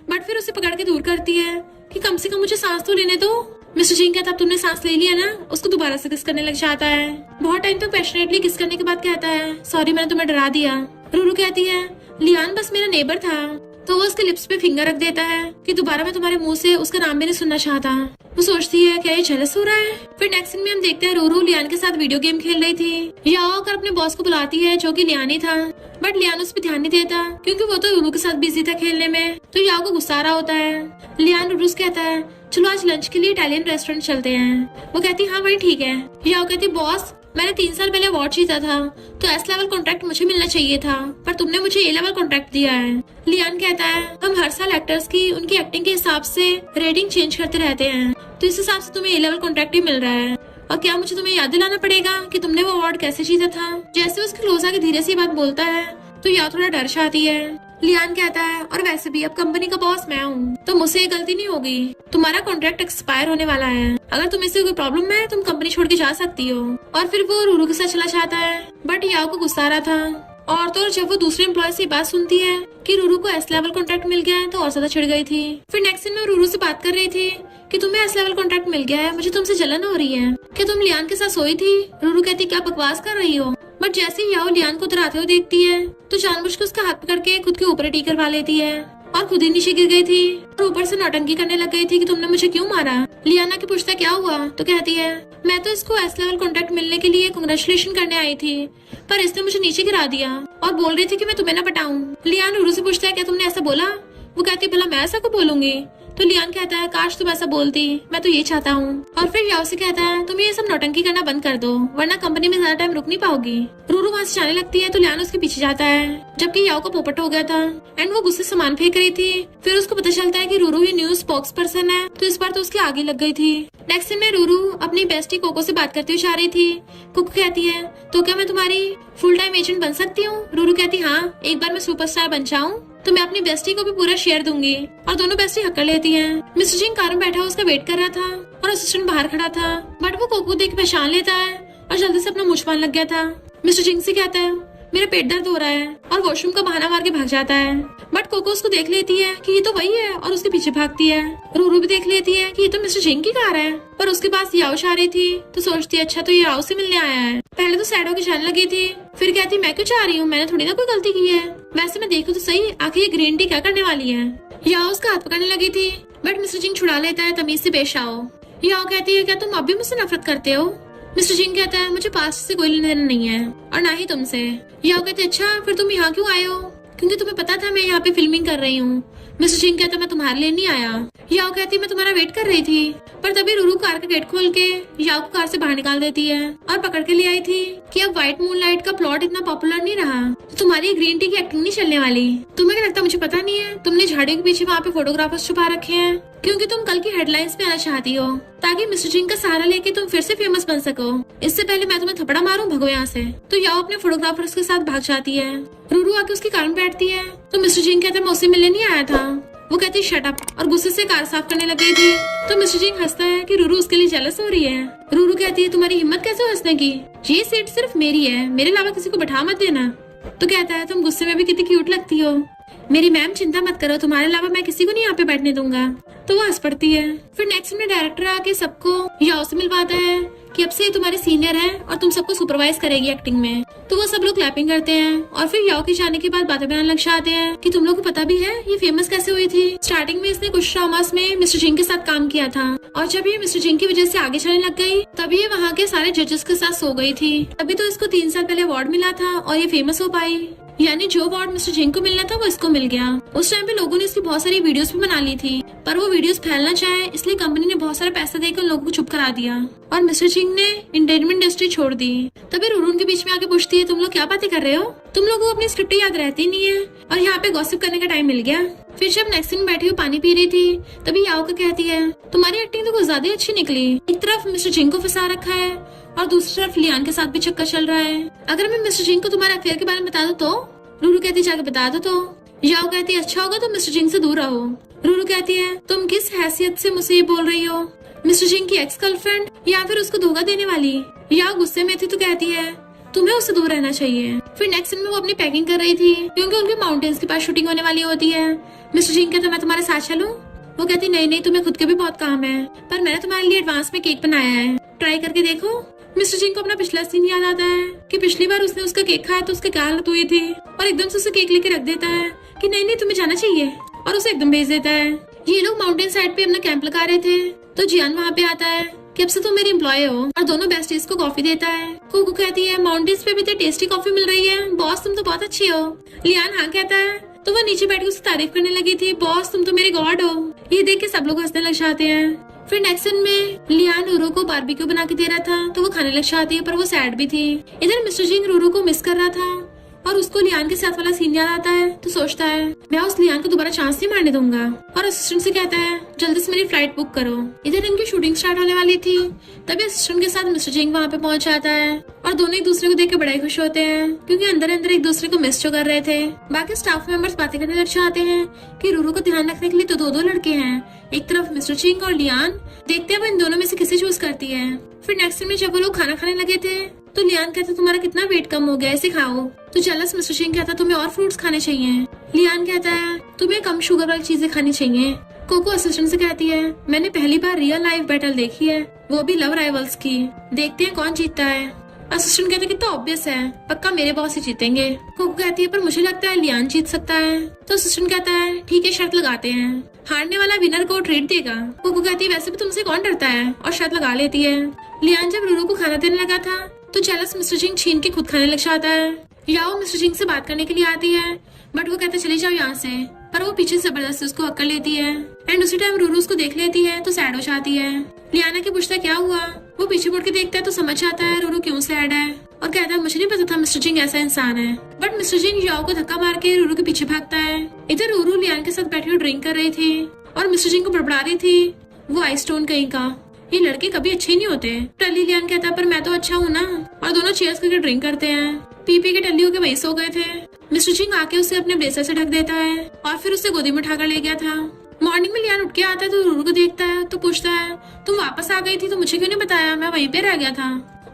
बट फिर उसे पकड़ के दूर करती है कि कम से कम मुझे सांस तो लेने दो। मिस्टर जिंग कहता अब तुमने सांस ले लिया ना, उसको दोबारा से किस करने लग जाता है। बहुत टाइम तक पैशनेटली किस करने के बाद कहता है सॉरी मैंने तुम्हें डरा दिया। रूरू कहती है लियान बस मेरा नेबर था। तो वो उसके लिप्स पे फिंगर रख देता है कि दोबारा मैं तुम्हारे मुंह से उसका नाम भी नहीं सुनना चाहता। वो सोचती है क्या ये जेलस हो रहा है। फिर नेक्स्ट सीन में हम देखते हैं रूरू लियान के साथ वीडियो गेम खेल रही थी। याओ आकर अपने बॉस को बुलाती है जो कि लियान ही था, बट लियान उस पर ध्यान नहीं देता क्योंकि वो तो रूरू के साथ बिजी था खेलने में। तो याओ को गुस्सा आ रहा होता है। लियान रूरू से कहता है चलो आज लंच के लिए इटालियन रेस्टोरेंट चलते हैं। वो कहती हाँ वही ठीक है। याओ कहती बॉस मैंने 3 साल पहले अवार्ड जीता था तो एस लेवल कॉन्ट्रैक्ट मुझे मिलना चाहिए था, पर तुमने मुझे ए लेवल कॉन्ट्रैक्ट दिया है। लियान कहता है हम हर साल एक्टर्स की उनकी एक्टिंग के हिसाब से रेटिंग चेंज करते रहते हैं, तो इस हिसाब से तुम्हें ए लेवल कॉन्ट्रैक्ट ही मिल रहा है। और क्या मुझे तुम्हें याद दिलाना पड़ेगा कि तुमने वो अवार्ड कैसे जीता था। जैसे उसके क्लोज आके धीरे से बात बोलता है तो याओ थोड़ा डर जाती है। लियान कहता है और वैसे भी अब कंपनी का बॉस मैं हूँ तो मुझसे ये गलती नहीं होगी, तुम्हारा कॉन्ट्रैक्ट एक्सपायर होने वाला है, अगर तुम्हें इससे कोई प्रॉब्लम है तुम कंपनी छोड़ के जा सकती हो। और फिर वो रूरू के साथ चला जाता है, बट याओ को गुस्सा आ रहा था। और तो जब वो दूसरे एम्प्लॉय से बात सुनती है कि रूरू को एस लेवल कॉन्ट्रैक्ट मिल गया है तो और ज्यादा चिढ़ गई थी। फिर नेक्स्ट सीन में रूरू से बात कर रही थी कि तुम्हें एस लेवल कॉन्ट्रैक्ट मिल गया है, मुझे तुमसे जलन हो रही है, क्या तुम लियान के साथ सोई थी। रूरू कहती क्या बकवास कर रही हो, बट जैसे ही याओ लियान को उतराते हुए देखती है तो जानबूझ के उसका हाथ पकड़ के खुद के ऊपर टी करवा लेती है और खुद ही नीचे गिर गई थी और ऊपर से नौटंकी करने लग गई थी कि तुमने मुझे क्यों मारा। लियाना की पूछता क्या हुआ तो कहती है मैं तो इसको एस लेवल कॉन्ट्रैक्ट मिलने के लिए कांग्रेचुलेशन करने आई थी, पर इसने मुझे नीचे गिरा दिया और बोल रही थी कि मैं तुम्हें ना पटाऊं। लियान रूरू से पूछता है क्या तुमने ऐसा बोला। वो कहती भला मैं ऐसा को बोलूंगी, तो लियान कहता है काश तुम ऐसा बोलती, मैं तो ये चाहता हूँ। और फिर याओ से कहता है तुम ये सब नौटंकी करना बंद कर दो, वरना कंपनी में ज्यादा टाइम रुक नहीं पाओगी। रूरू वहाँ से जाने लगती है तो लियान उसके पीछे जाता है, जबकि याओ का पोपट हो गया था एंड वो गुस्से से सामान फेंक रही थी। फिर उसको पता चलता है कि रूरू ये न्यूज स्पोक्स पर्सन है, तो इस बार तो उसके आगे लग गई थी। नेक्स्ट सीन में रूरू अपनी बेस्टी कोको से बात करते हुए जा रही थी। कोको कहती है तो क्या मैं तुम्हारी फुल टाइम एजेंट बन सकती हूँ? रूरू कहती हाँ, एक बार मैं सुपरस्टार बन जाऊँ तो मैं अपनी बेस्टी को भी पूरा शेयर दूंगी। और दोनों बेस्टी हक कर लेती हैं। मिस्टर जिंग कार में बैठा उसका वेट कर रहा था और असिस्टेंट बाहर खड़ा था, बट वो कोको देख पहचान लेता है और जल्दी से अपना मुंह छुपाने लग गया था। मिस्टर जिंग से कहता है मेरा पेट दर्द हो रहा है और वॉशरूम का बहाना मार के भाग जाता है, बट कोको उसको देख लेती है कि ये तो वही है और उसके पीछे भागती है। रूरू भी देख लेती है कि ये तो मिस्टर जिंग की कार है, पर उसके पास याओ आ रही थी तो सोचती है अच्छा तो ये याओ से मिलने आया है। पहले तो सैड होकर जाने लगी थी, फिर कहती मैं क्यों जा रही हूँ, मैंने थोड़ी ना कोई गलती की है। वैसे मैं देखूं तो सही आखिर ये ग्रीन टी क्या करने वाली है। याओ उसका हाथ पकड़ने लगी थी, बट मिस्टर जिंग छुड़ा लेता है तमीज से पेश आओ। याओ कहती है क्या तुम अब भी मुझसे नफरत करते हो? मिस्टर जिंग कहता है मुझे पास्ट से कोई लेना देना नहीं है और ना ही तुमसे। याओ कहते अच्छा फिर तुम यहाँ क्यों आए हो? क्योंकि तुम्हें पता था मैं यहाँ पे फिल्मिंग कर रही हूँ। मिस्टर जिंग कहता मैं तुम्हारे लिए नहीं आया। याओ कहती मैं तुम्हारा वेट कर रही थी, पर तभी रूरू कार का गेट खोल के याओ को कार से बाहर निकाल देती है और पकड़ के ले आई थी कि अब व्हाइट मूनलाइट का प्लॉट इतना पॉपुलर नहीं रहा तो तुम्हारी ग्रीन टी की एक्टिंग नहीं चलने वाली। तुम्हें क्या लगता मुझे पता नहीं है? तुमने झाड़ियों के पीछे वहाँ पे फोटोग्राफर्स छुपा रखे हैं क्योंकि तुम कल की हेडलाइंस में आना चाहती हो ताकि मिस्टर जिंग का सहारा लेके तुम फिर से फेमस बन सको। इससे पहले मैं तुम्हें थपड़ा मारूं, भगो यहाँ से। तो याओ अपने फोटोग्राफर्स के साथ भाग जाती है। रूरू आके उसकी कार में बैठती है तो मिस्टर जिंग कहता मैं उससे मिलने नहीं आया था। वो कहती शट अप और गुस्से से कार साफ करने लग गई थी। तो मिस्टर जिंग हंसता है कि रूरू उसके लिए जेलस हो रही है। रूरू कहती है तुम्हारी हिम्मत कैसे हो हंसने की, ये सीट सिर्फ मेरी है, मेरे अलावा किसी को बैठा मत देना। तो कहता है तुम गुस्से में भी कितनी क्यूट लगती हो। मेरी मैम चिंता मत करो, तुम्हारे अलावा मैं किसी को नहीं यहाँ पे बैठने दूंगा। तो वो हंस पड़ती है। फिर नेक्स्ट में डायरेक्टर आके सबको याओ से मिलवाता है कि अब से ये तुम्हारी सीनियर है और तुम सबको सुपरवाइज करेगी एक्टिंग में। तो वो सब लोग क्लैपिंग करते हैं और फिर याओ के जाने के बाद बातें बनाने लग जाते हैं कि तुम लोग को पता भी है ये फेमस कैसे हुई थी। स्टार्टिंग में इसने कुछ ड्रामास में मिस्टर जिंग के साथ काम किया था और जब ये मिस्टर जिंग की वजह से आगे चलने लग गई तभी ये वहाँ के सारे जजेस के साथ सो गई थी। तभी तो इसको 3 साल पहले अवार्ड मिला था और ये फेमस हो पाई, यानी जो अवार्ड मिस्टर जिंग को मिलना था वो इसको मिल गया। उस टाइम पे लोगों ने इसकी बहुत सारी वीडियोस भी बना ली थी, पर वो वीडियोस फैलना चाहे इसलिए कंपनी ने बहुत सारा पैसा देकर लोगों को चुप करा दिया और मिस्टर जिंग ने एंटरटेनमेंट इंडस्ट्री छोड़ दी। तभी रूरू उनके बीच में आके पूछती है तुम लोग क्या बातें कर रहे हो, तुम लोगों को अपनी स्क्रिप्ट याद रहती नहीं है और यहाँ पे गॉसिप करने का टाइम मिल गया। फिर जब नेक्स्ट दिन बैठी हुई पानी पी रही थी तभी याओ को कहती है तुम्हारी एक्टिंग तो कुछ ज्यादा अच्छी निकली। एक तरफ मिस्टर जिंग को फंसा रखा है और दूसरी तरफ लियान के साथ भी चक्कर चल रहा है। अगर मैं मिस्टर जिंग को तुम्हारे अफेयर के बारे में बता दूं तो? रूरू कहती जाके बता दो। तो याओ कहती है अच्छा होगा तो मिस्टर जिंग से दूर रहो। रूरू कहती है तुम किस हैसियत से मुझसे ये बोल रही हो, मिस्टर जिंग की एक्स गर्लफ्रेंड या फिर उसको धोखा देने वाली? याओ गुस्से में थी तो कहती है तुम्हें उससे दूर रहना चाहिए। फिर नेक्स्ट दिन में वो अपनी पैकिंग कर रही थी क्योंकि उनके माउंटेन्स के पास शूटिंग होने वाली होती है। मिस्टर जिंग कहता मैं तुम्हारे साथ चलूं? वो कहती नहीं तुम्हें खुद के भी बहुत काम है, पर मैंने तुम्हारे लिए एडवांस में केक बनाया है, ट्राई करके देखो। मिस्टर जिंग को अपना पिछला सीन याद आता है कि पिछली बार उसने उसका केक खाया तो उसके क्या हालत हुई थी और एकदम से उसे केक लेके रख देता है कि नहीं तुम्हें जाना चाहिए और उसे एकदम भेज देता है। ये लोग माउंटेन साइड पे अपना कैंप लगा रहे थे तो जियान वहाँ पे आता है कि अब से तुम मेरी एम्प्लॉय हो और दोनों बेस्टीज को कॉफी देता है। कोको कहती है माउंटेन्स पे भी तो टेस्टी कॉफी मिल रही है, बॉस तुम तो बहुत अच्छी हो। लियान हाँ कहता है तो वो नीचे बैठ के उसकी तारीफ करने लगी थी, बॉस तुम तो मेरे गॉड हो। ये देख के सब लोग हंसने लग जाते हैं। फिर नेक्स्ट सीन में लियान रूरू को बारबेक्यू बना के दे रहा था तो वो खाने लग जाती है, पर वो सैड भी थी। इधर मिस्टर जिंग रूरू को मिस कर रहा था और उसको लियान के साथ वाला सीन याद आता है तो सोचता है मैं उस लियान को दोबारा चांस नहीं मारने दूंगा और असिस्टेंट से कहता है जल्दी से मेरी फ्लाइट बुक करो। इधर इनकी शूटिंग स्टार्ट होने वाली थी तभी असिस्टेंट के साथ मिस्टर जिंग वहाँ पे पहुंच जाता है और दोनों एक दूसरे को देख के बड़ा ही खुश होते हैं क्योंकि अंदर अंदर एक दूसरे को मिस जो कर रहे थे। बाकी स्टाफ मेंबर्स बातें करने लग जाते हैं कि रूरू को ध्यान रखने के लिए तो दो लड़के हैं, एक तरफ मिस्टर जिंग और लियान। देखते हैं वो इन दोनों में से किसे चूज करती है। फिर नेक्स्ट में जब वो लोग खाना खाने लगे थे तो लियान कहता तुम्हारा कितना वेट कम हो गया, इसे खाओ। तो जेलस मिस्टर जिंग कहता तुम्हें और फ्रूट्स खाने चाहिए। लियान कहता है तुम्हें कम शुगर वाली चीजें खानी चाहिए। कोको असिस्टेंट से कहती है मैंने पहली बार रियल लाइफ बैटल देखी है, वो भी लव राइवल्स की, देखते हैं कौन जीतता है। असिस्टेंट कहते कितना ऑब्वियस है, पक्का मेरे बॉस ही जीतेंगे। कोको कहती है पर मुझे लगता है लियान जीत सकता है। तो असिस्टेंट कहता है ठीक है शर्त लगाते हैं, हारने वाला विनर को ट्रीट देगा। कोको कहती है वैसे भी तुमसे कौन डरता है और शर्त लगा लेती है। लियान जब रूरू को खाना देने लगा था तो जेलस मिस्टर जिंग छीन के खुद खाने लग जाता है याओ मिस्टर जिंग से बात करने के लिए आती है, बट वो कहते चली जाओ यहाँ से, पर वो पीछे से जबरदस्ती उसको हक कर लेती है। एंड उसी टाइम रूरू उसको देख लेती है तो सैड हो जाती है। लियाना की पूछता है क्या हुआ, वो पीछे मुड़ के देखता है तो समझ आता है रूरू क्यों सैड है, और कहता है मुझे नहीं पता था मिस्टर जिंग ऐसा इंसान है। बट मिस्टर जिंग याओ को धक्का मार के रूरू के पीछे भागता है। इधर रूरू लियान के साथ बैठी हुई ड्रिंक कर रही थी और मिस्टर जिंग को बड़बड़ा रही थी, वो आइस स्टोन कहीं का, ये लड़के कभी अच्छे नहीं होते। टल्ली लियान कहता है पर मैं तो अच्छा हूँ ना, और दोनों चेयर्स करके ड्रिंक करते हैं। पी के टल्ली होके वहीं सो गए थे। मिस्टर जिंग आके उसे अपने ब्लेजर से ढक देता है और फिर उसे गोदी में उठाकर ले गया था। मॉर्निंग में लियान उठ के आता है तो रूरू को देखता है तो पूछता है तुम वापस आ गई थी तो मुझे क्यों नहीं बताया, मैं वहीं पे रह गया था।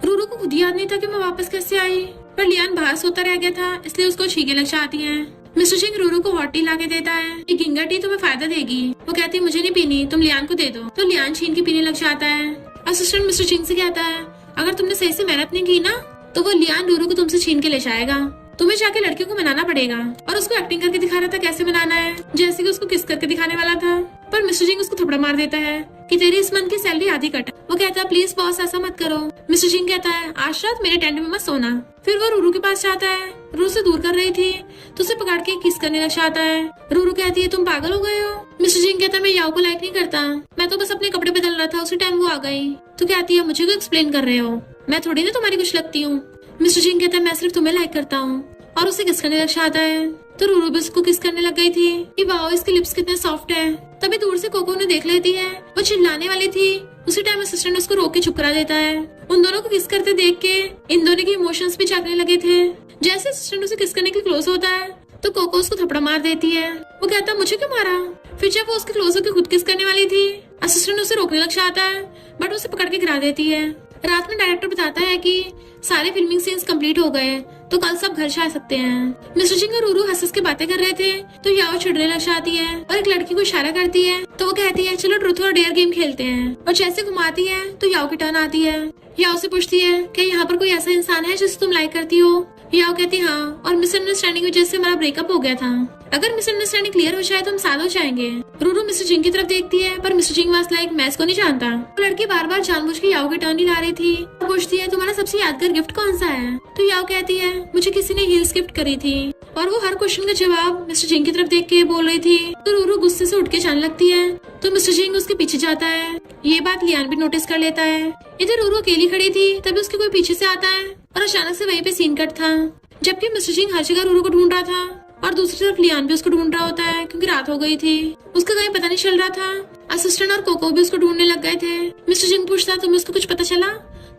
रूरू को खुद याद नहीं था कि मैं वापस कैसे आई, पर लियान बाहर सोता रह गया था इसलिए उसको छींके लग जाती है। मिस्टर जिंग रूरू को हॉट टी ला के देता है, ये गिंगा टी तुम्हें फायदा देगी। वो कहती है मुझे नहीं पीनी, तुम लियान को दे दो। तो लियान छीन के पीने लग जाता है। असिस्टेंट मिस्टर जिंग से कहता है अगर तुमने सही से मेहनत नहीं की ना तो वो लियान रूरू को तुमसे छीन के ले जाएगा, तुम्हें जाके लड़कियों को मनाना पड़ेगा। और उसको एक्टिंग करके दिखा रहा था कैसे मनाना है, जैसे कि उसको किस करके दिखाने वाला था। पर मिस्टर जिंग उसको थपड़ा मार देता है कि तेरी इस मंथ की सैलरी आधी कट। वो कहता है प्लीज बॉस ऐसा मत करो। मिस्टर जिंग कहता है आज रात मेरे टेंट में मत सोना। फिर वो रूरू के पास जाता है, रूरू से दूर कर रही थी तो उसे पकड़ के किस करने लग जाता है। रूरू कहती है तुम पागल हो गए हो। मिस्टर जिंग कहता है मैं याओ को लाइक नहीं करता, मैं तो बस अपने कपड़े बदल रहा था, उसी टाइम वो आ गई। तो कहती है मुझे क्यों एक्सप्लेन कर रहे हो, मैं थोड़ी ना तुम्हारी कुछ लगती हूँ। मिस्टर जिंग कहता है मैं सिर्फ तुम्हें लाइक करता हूँ, और उसे किस करने लग जाता है। तो रूरू भी उसको किस करने लग गई थी कि वाओ इसके लिप्स कितने सॉफ्ट है। तभी दूर से कोको ने देख लेती है, वो चिल्लाने वाली थी, उसी टाइम असिस्टेंट उसको रोक के चुप करा देता है। उन दोनों को किस करते देख के इन दोनों के इमोशंस भी जागने लगे थे। जैसे असिस्टेंट उसे किस करने के क्लोज होता है तो कोको उसको थपड़ा मार देती है। वो कहता है मुझे क्यों मारा। फिर जब वो उसके क्लोज होकर खुद किस करने वाली थी असिस्टेंट उसे रोकने लग जाता है, बट उसे पकड़ के गिरा देती है। रात में डायरेक्टर बताता है कि सारे फिल्मिंग सीन्स कंप्लीट हो गए तो कल सब घर जा सकते हैं। मिस्टर जिंग और रूरू हंस के बातें कर रहे थे तो याओ चिढ़ने लग जाती है और एक लड़की को इशारा करती है तो वो कहती है चलो ट्रूथ और डेयर गेम खेलते हैं। और जैसे घुमाती है तो याओ की टर्न आती है। याओ से पूछती है कि यहाँ पर कोई ऐसा इंसान है जिसे तुम लाइक करती हो। याओ कहती है हाँ, और मिसअंडरस्टैंडिंग की वजह से हमारा ब्रेकअप हो गया था, अगर मिसअंडरस्टैंडिंग क्लियर हो जाए तो हम साथ हो जाएंगे। रूरू मिस्टर जिंग की तरफ देखती है पर मिस्टर जिंग वाज लाइक मैं इसको नहीं जानता। तो लड़की बार बार जानबूझ के याओ की टर्न ही ला रही थी। पूछती है तुम्हारा सबसे यादगार गिफ्ट कौन सा है। तो याओ कहती है मुझे किसी ने हील्स गिफ्ट करी थी, और वो हर क्वेश्चन का जवाब मिस्टर जिंग की तरफ देख के बोल रही थी। तो रूरू गुस्से से उठ के जाने लगती है तो मिस्टर जिंग उसके पीछे जाता है। ये बात लियान भी नोटिस कर लेता है। इधर रूरू अकेली खड़ी थी तभी उसके कोई पीछे से आता है और अचानक से वहीं पे सीन कट था, जबकि मिस्टर जिंग हर जगह रूरू को ढूंढ रहा था और दूसरी तरफ लियान भी उसको ढूंढ रहा होता है क्योंकि रात हो गई थी, उसका कहीं पता नहीं चल रहा था। असिस्टेंट और कोको भी उसको ढूंढने लग गए थे। मिस्टर जिंग पूछता तुम्हें उसको कुछ पता चला।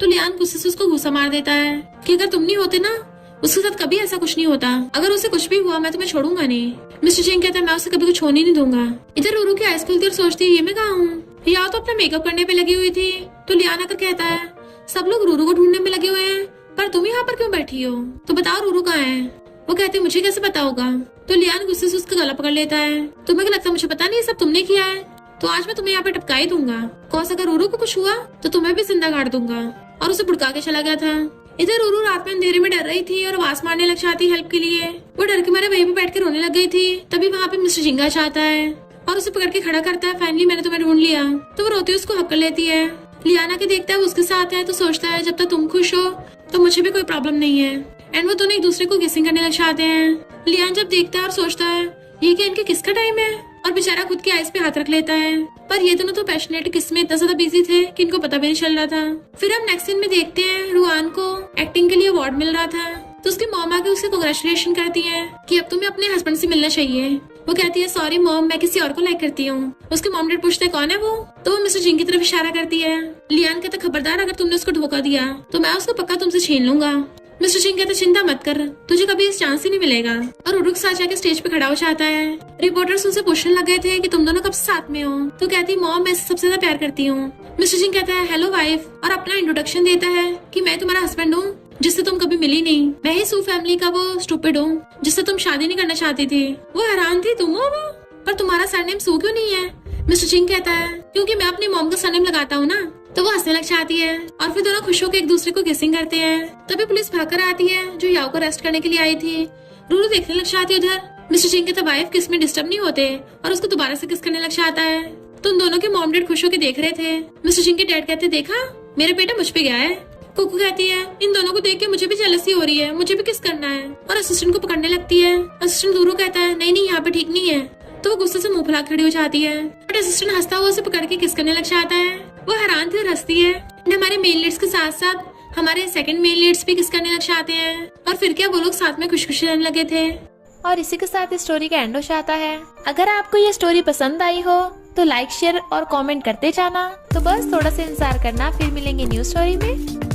तो लियान गुस्से से उसको घूसा मार देता है कि अगर तुम नहीं होते ना उसके साथ कभी ऐसा कुछ नहीं होता, अगर उसे कुछ भी हुआ मैं तुम्हें छोड़ूंगा नहीं। मिस्टर जिंग कहता है मैं उसे कभी कुछ होने नहीं दूंगा। इधर रूरू की आइस खुलती और सोचती है ये मैं कहाँ हूँ। या तो अपना मेकअप करने पे लगी हुई थी तो लियान आकर कहता है सब लोग रूरू को ढूंढने में लगे हुए हैं पर तुम यहाँ पर क्यों बैठी हो, तो बताओ रूरू कहाँ है। वो कहते मुझे कैसे पता होगा। तो लियान गुस्से से उसका गला पकड़ लेता है, तुम्हें क्या लगता है मुझे पता नहीं, सब तुमने किया है, तो आज मैं तुम्हें यहाँ पे टपका ही दूंगा। कौन अगर रूरू को कुछ हुआ तो तुम्हें भी जिंदा गाड़ दूंगा। और उसे भुड़का के चला गया था। इधर रूरू रात में अंधेरे में डर रही थी और आवाज मारने लग जाती हेल्प के लिए। वो डर के मारे वहीं पे बैठ के रोने लग गई थी। तभी वहाँ पे मिस्टर जिंगा चाहता है और उसे पकड़ के खड़ा करता है, फाइनली मैंने तुम्हें ढूंढ लिया। तो वो रोती उसको हक कर लेती है। लियाना के देखता है वो उसके साथ है तो सोचता है जब तक तुम खुश हो तो मुझे भी कोई प्रॉब्लम नहीं है। एंड वो दोनों एक दूसरे को किसिंग करने लग जाते हैं। लियान जब देखता है और सोचता है ये क्या इनके किस का टाइम है, और बेचारा खुद की आइस पे हाथ रख लेता है। पर ये दोनों तो पैशनेट किस में इतना ज्यादा बिजी थे कि इनको पता भी नहीं चल रहा था। फिर हम नेक्स्ट सीन में देखते हैं रुआन को एक्टिंग के लिए अवार्ड मिल रहा था तो उसकी मॉम आके उसे कांग्रेचुलेशन करती है कि अब तुम्हें अपने हस्बैंड से मिलना चाहिए। वो कहती है सॉरी मॉम मैं किसी और को लाइक करती हूँ। उसके मॉम डैड पूछते हैं कौन है वो, तो वो मिस्टर जिंग की तरफ इशारा करती है। लियान कहता खबरदार अगर तुमने उसको धोखा दिया तो मैं उसको पक्का तुमसे छीन लूंगा। मिस्टर जिंग कहता चिंता मत कर, तुझे कभी इस चांस ही नहीं मिलेगा। और उरुक साथ जाके स्टेज पे खड़ा हो जाता है। रिपोर्टर्स उनसे पूछने लग गए थे कि तुम दोनों कब से साथ में हो। तो कहती मॉम मैं सबसे ज्यादा प्यार करती हूँ। मिस्टर जिंग कहता है हेलो वाइफ और अपना इंट्रोडक्शन देता है कि मैं तुम्हारा हस्बैंड हूँ जिससे तुम कभी मिली नहीं। मैं ही सू फैमिली का वो स्टूपिड हूँ जिससे तुम शादी नहीं करना चाहती थी। वो हैरान थी तुम हो वो, पर तुम्हारा सरनेम सू क्यों नहीं है। मिस्टर जिंग कहता है क्योंकि मैं अपनी मॉम का सरनेम लगाता हूँ ना। तो वो हंसने लग जाती है और फिर दोनों खुश होकर एक दूसरे को किसिंग करते हैं। तभी पुलिस भागकर आती है जो याओ को अरेस्ट करने के लिए आई थी। रूरू देखने लग जाती है उधर। मिस्टर जिंग कहता वाइफ किस में डिस्टर्ब नहीं होते और उसको दोबारा से किस करने लग जाता है। तो उन दोनों के मॉम डैड खुश होकर देख रहे थे। मिस्टर जिंग के डैड कहते देखा मेरा बेटा मुझ पे गया है। कुकू कहती है इन दोनों को देख के मुझे भी जेलसी हो रही है, मुझे भी किस करना है, और असिस्टेंट को पकड़ने लगती है। असिस्टेंट दूर कहता है नहीं नहीं यहाँ पे ठीक नहीं है, तो वो गुस्से से मुंह फुला खड़ी हो जाती है। बट असिस्टेंट हंसता हुआ उसे पकड़ के किस करने लग जाता है। वो हैरान थी और हंसती है। हमारे मेल लीड्स के साथ साथ हमारे सेकंड मेल लीड्स भी किस करने लग जाते हैं, और फिर क्या वो लोग साथ में खुश खुश रहने लगे थे। और इसी के साथ इस स्टोरी का एंड हो जाता है। अगर आपको ये स्टोरी पसंद आई हो तो लाइक शेयर और कमेंट करते जाना। तो बस थोड़ा सा इंतजार करना, फिर मिलेंगे न्यू स्टोरी में।